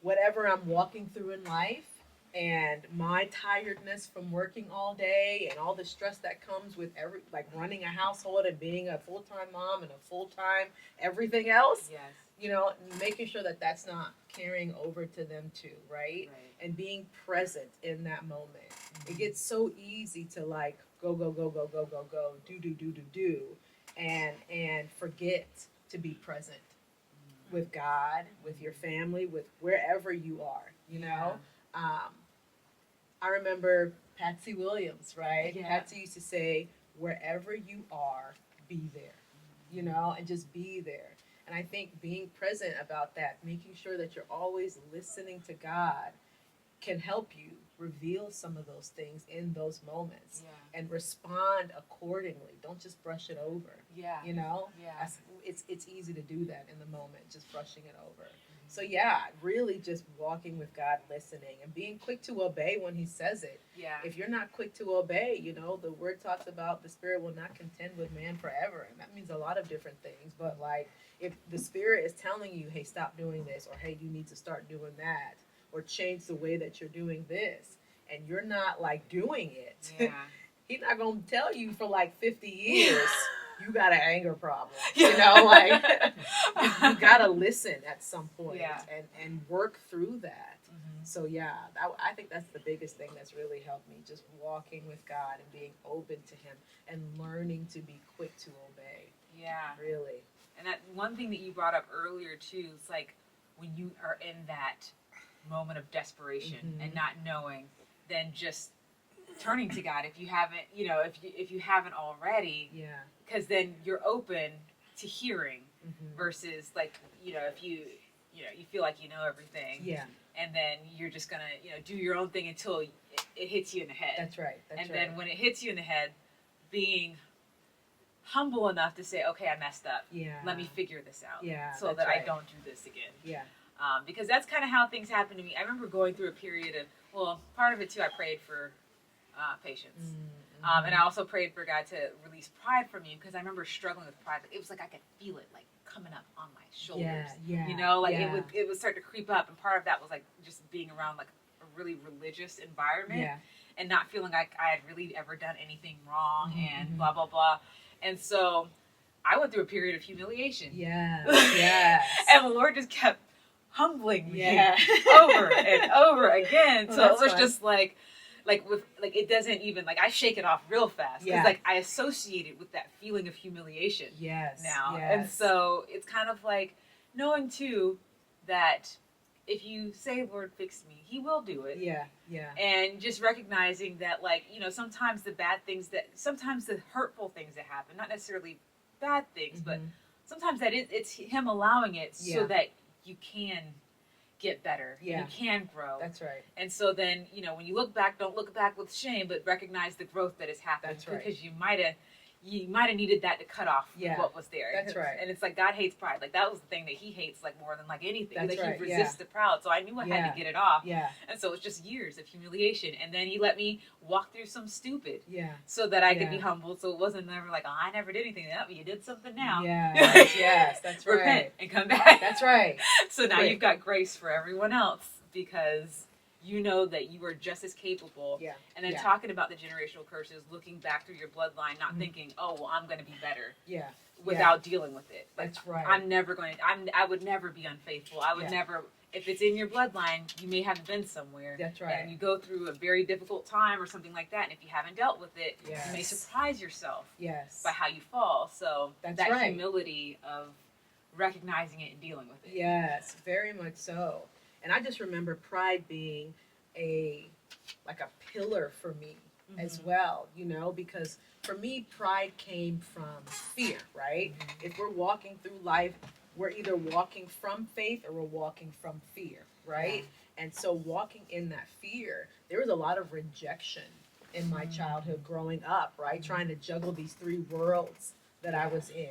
Speaker 2: whatever I'm walking through in life And my tiredness from working all day and all the stress that comes with running a household and being a full-time mom and a full-time everything else,
Speaker 1: Yes.
Speaker 2: making sure that that's not carrying over to them too, right? And being present in that moment. It gets so easy to like go, do, and forget to be present with God, with your family, with wherever you are, I remember Patsy Williams, right?
Speaker 1: Yeah.
Speaker 2: Patsy used to say, wherever you are, be there, and just be there. And I think being present about that, making sure that you're always listening to God, can help you reveal some of those things in those moments and respond accordingly. Don't just brush it over.
Speaker 1: Yeah.
Speaker 2: It's easy to do that in the moment, just brushing it over. So really just walking with God, listening, and being quick to obey when He says it.
Speaker 1: Yeah.
Speaker 2: If you're not quick to obey, the Word talks about the Spirit will not contend with man forever, and that means a lot of different things. But like, if the Spirit is telling you, hey, stop doing this, or hey, you need to start doing that, or change the way that you're doing this, and you're not like doing it, He's not gonna tell you for like 50 years. You got an anger problem, you gotta listen at some point and work through that. So I think that's the biggest thing that's really helped me, just walking with God and being open to Him and learning to be quick to obey. Really.
Speaker 1: And that one thing that you brought up earlier too, is like when you are in that moment of desperation and not knowing, then just turning to God if you haven't, if you haven't already. Because then you're open to hearing versus like, if you feel like you know everything. And then you're just gonna, do your own thing until it hits you in the head.
Speaker 2: That's right.
Speaker 1: Then when it hits you in the head, being humble enough to say, okay, I messed up. Let me figure this out. So that I don't do this again. Because that's kind of how things happen to me. I remember going through a period of, part of it too, I prayed for patience. And I also prayed for God to release pride from me, because I remember struggling with pride. It was like I could feel it like coming up on my shoulders. It would start to creep up, and part of that was like just being around like a really religious environment and not feeling like I had really ever done anything wrong and blah blah blah. And so I went through a period of humiliation. And the Lord just kept humbling me over and over again. So it was just like it doesn't even, like, I shake it off real fast, because like I associate it with that feeling of humiliation now. And so it's kind of like knowing too that if you say, Lord, fix me, He will do it. And just recognizing that, like, sometimes sometimes the hurtful things that happen, not necessarily bad things, but sometimes that it's Him allowing it so that you can get better. You can grow.
Speaker 2: That's right.
Speaker 1: And so then, when you look back, don't look back with shame, but recognize the growth that has happened.
Speaker 2: That's right.
Speaker 1: Because you might have needed that to cut off what was there.
Speaker 2: That's right.
Speaker 1: And it's like God hates pride. Like, that was the thing that He hates, like, more than like anything.
Speaker 2: That's
Speaker 1: like
Speaker 2: right.
Speaker 1: He resists the proud. So I knew I had to get it off. And so it was just years of humiliation. And then He let me walk through some stupid. So that I could be humbled. So it wasn't never like, oh, I never did anything. But you did something now.
Speaker 2: Yes, that's right.
Speaker 1: Repent and come back.
Speaker 2: That's right.
Speaker 1: So now you've got grace for everyone else, because you know that you are just as capable. And then talking about the generational curses, looking back through your bloodline, not thinking, oh, well, I'm going to be better. Without dealing with it. Like,
Speaker 2: that's right.
Speaker 1: I would never be unfaithful. I would never, if it's in your bloodline, you may have been somewhere.
Speaker 2: That's right.
Speaker 1: And you go through a very difficult time or something like that. And if you haven't dealt with it, you may surprise yourself by how you fall. So that humility of recognizing it and dealing with it.
Speaker 2: Yes, very much so. And I just remember pride being a pillar for me as well, because for me, pride came from fear, right? If we're walking through life, we're either walking from faith or we're walking from fear, right? And so walking in that fear, there was a lot of rejection in my childhood growing up, right? Trying to juggle these three worlds that I was in.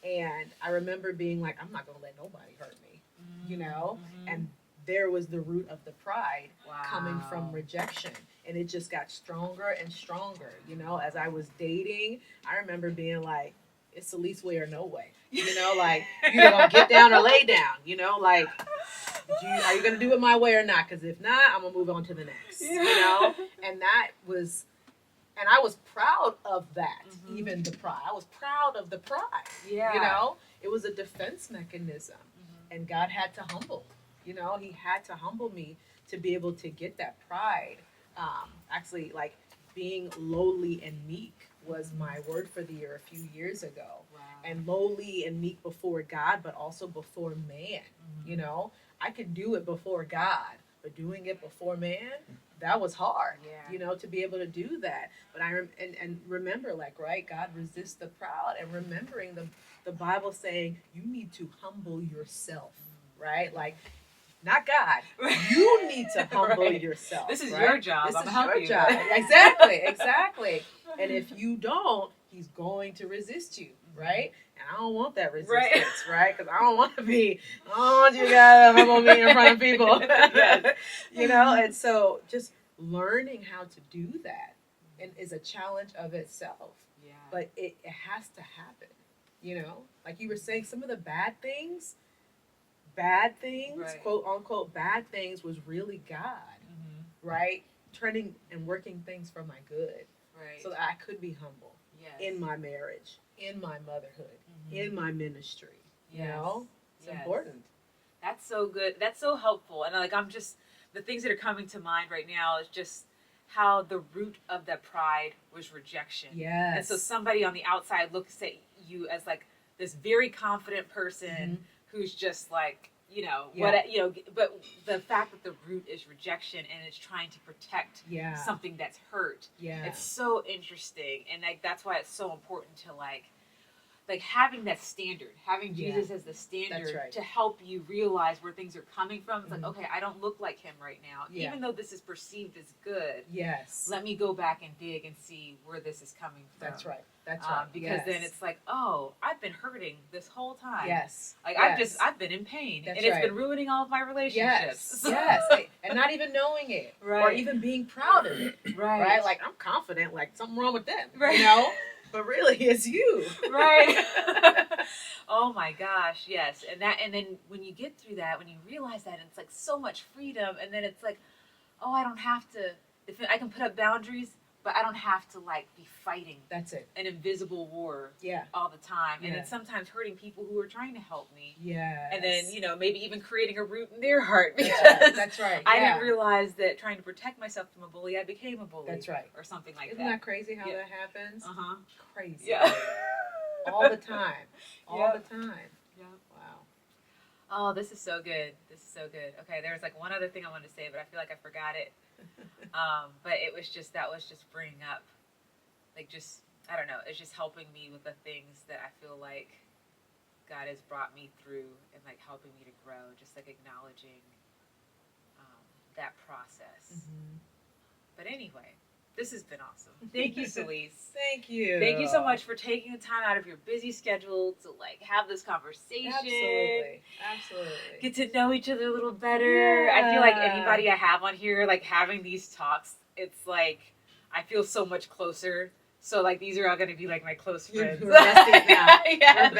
Speaker 2: And I remember being like, I'm not going to let nobody hurt me, And there was the root of the pride coming from rejection. And it just got stronger and stronger, as I was dating. I remember being like, it's Celisse way or no way. You know, like, you either gonna get down or lay down. You know, like, are you gonna do it my way or not? Because if not, I'm gonna move on to the next. You know, and that was, and I was proud of that.
Speaker 1: Mm-hmm.
Speaker 2: Even the pride, I was proud of the pride.
Speaker 1: Yeah,
Speaker 2: You know, it was a defense mechanism,
Speaker 1: mm-hmm.
Speaker 2: and God had to humble. You know, He had to humble me to be able to get that pride. Actually, like, being lowly and meek was my word for the year a few years ago.
Speaker 1: Wow.
Speaker 2: And lowly and meek before God, but also before man.
Speaker 1: Mm-hmm.
Speaker 2: You know, I could do it before God, but doing it before man, that was hard.
Speaker 1: Yeah.
Speaker 2: You know, to be able to do that. But and remember, like, right, God resists the proud, and remembering the Bible saying you need to humble yourself, right? Like, not God. You need to humble
Speaker 1: Right.
Speaker 2: yourself.
Speaker 1: This is
Speaker 2: right?
Speaker 1: your job.
Speaker 2: This
Speaker 1: I'm
Speaker 2: is
Speaker 1: helping
Speaker 2: your
Speaker 1: you.
Speaker 2: job. Exactly. And if you don't, He's going to resist you, right? And I don't want that resistance, right? Because I don't want to be, I don't want you guys to humble me in front of people.
Speaker 1: Yes.
Speaker 2: You know, and so just learning how to do that and is a challenge of itself.
Speaker 1: Yeah.
Speaker 2: But it has to happen, you know? Like you were saying, some of the bad things,
Speaker 1: Right.
Speaker 2: quote unquote, bad things was really God,
Speaker 1: Mm-hmm.
Speaker 2: right? Turning and working things for my good
Speaker 1: Right.
Speaker 2: so that I could be humble
Speaker 1: Yes.
Speaker 2: in my marriage, in my motherhood,
Speaker 1: Mhm.
Speaker 2: in my ministry. You
Speaker 1: Yes.
Speaker 2: know? It's
Speaker 1: Yes.
Speaker 2: important.
Speaker 1: That's so good. That's so helpful. And like, I'm just, the things that are coming to mind right now is just how the root of that pride was rejection.
Speaker 2: Yes.
Speaker 1: And so somebody on the outside looks at you as like this very confident person
Speaker 2: Mhm.
Speaker 1: who's just like, you know,
Speaker 2: Yeah.
Speaker 1: what, you know, but the fact that the root is rejection and it's trying to protect
Speaker 2: Yeah.
Speaker 1: something that's hurt.
Speaker 2: Yeah.
Speaker 1: It's so interesting. And like, that's why it's so important to like having that standard, having
Speaker 2: Yeah.
Speaker 1: Jesus as the standard
Speaker 2: That's right.
Speaker 1: to help you realize where things are coming from. It's
Speaker 2: Mhm.
Speaker 1: like, okay, I don't look like him right now.
Speaker 2: Yeah.
Speaker 1: Even though this is perceived as good,
Speaker 2: Yes.
Speaker 1: let me go back and dig and see where this is coming from.
Speaker 2: That's right. That's right.
Speaker 1: Because then
Speaker 2: Yes.
Speaker 1: it's like, oh, I've been hurting this whole time.
Speaker 2: Yes.
Speaker 1: Like
Speaker 2: Yes.
Speaker 1: I've been in pain.
Speaker 2: That's
Speaker 1: and it's
Speaker 2: right.
Speaker 1: been ruining all of my relationships.
Speaker 2: Yes. Yes. And not even knowing it. Or
Speaker 1: Right.
Speaker 2: even being proud of it.
Speaker 1: Right.
Speaker 2: Right? Like, I'm confident, like something wrong with them.
Speaker 1: Right.
Speaker 2: You know? But really it's you.
Speaker 1: Right. Oh my gosh, yes. And then when you get through that, when you realize that, it's like so much freedom, and then it's like, oh, I don't have to, I can put up boundaries, but I don't have to like be fighting
Speaker 2: That's it.
Speaker 1: an invisible war
Speaker 2: Yeah.
Speaker 1: all the time. And
Speaker 2: Yeah.
Speaker 1: then sometimes hurting people who are trying to help me.
Speaker 2: Yes.
Speaker 1: And then, you know, maybe even creating a root in their heart because
Speaker 2: That's right.
Speaker 1: I
Speaker 2: Yeah.
Speaker 1: didn't realize that trying to protect myself from a bully, I became a bully.
Speaker 2: That's right.
Speaker 1: Or something like
Speaker 2: Isn't that crazy how
Speaker 1: Yeah.
Speaker 2: that happens?
Speaker 1: Uh-huh.
Speaker 2: Crazy.
Speaker 1: Yeah.
Speaker 2: All the time. All
Speaker 1: Yeah.
Speaker 2: the time.
Speaker 1: Yeah.
Speaker 2: Wow.
Speaker 1: Oh, this is so good. This is so good. Okay, there was like one other thing I wanted to say, but I feel like I forgot it. But it was just, that was just bringing up, like, just, I don't know, it's just helping me with the things that I feel like God has brought me through and like helping me to grow, just like acknowledging that process.
Speaker 2: Mm-hmm.
Speaker 1: But anyway, this has been awesome. Thank you, Celisse.
Speaker 2: Thank you.
Speaker 1: Thank you so much for taking the time out of your busy schedule to like have this conversation.
Speaker 2: Absolutely. Absolutely.
Speaker 1: Get to know each other a little better. I feel like
Speaker 2: Yeah.
Speaker 1: anybody I have on here, like having these talks, it's like I feel so much closer. So like these are all going to be like my close friends.
Speaker 2: We're besties now.
Speaker 1: Yeah.
Speaker 2: We're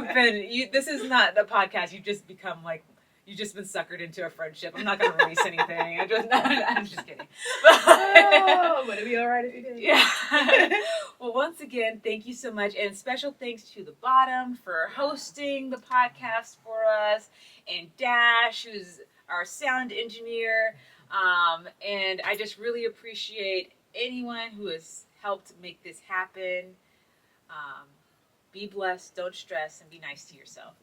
Speaker 2: besties.
Speaker 1: This is not the podcast. You've just become like, you've just been suckered into a friendship. I'm not going to release anything. I'm just kidding.
Speaker 2: Oh, would it be all right if you did?
Speaker 1: Yeah. Well, once again, thank you so much. And special thanks to The Bottom for hosting the podcast for us, and Dash, who's our sound engineer. And I just really appreciate anyone who has helped make this happen. Be blessed, don't stress, and be nice to yourself.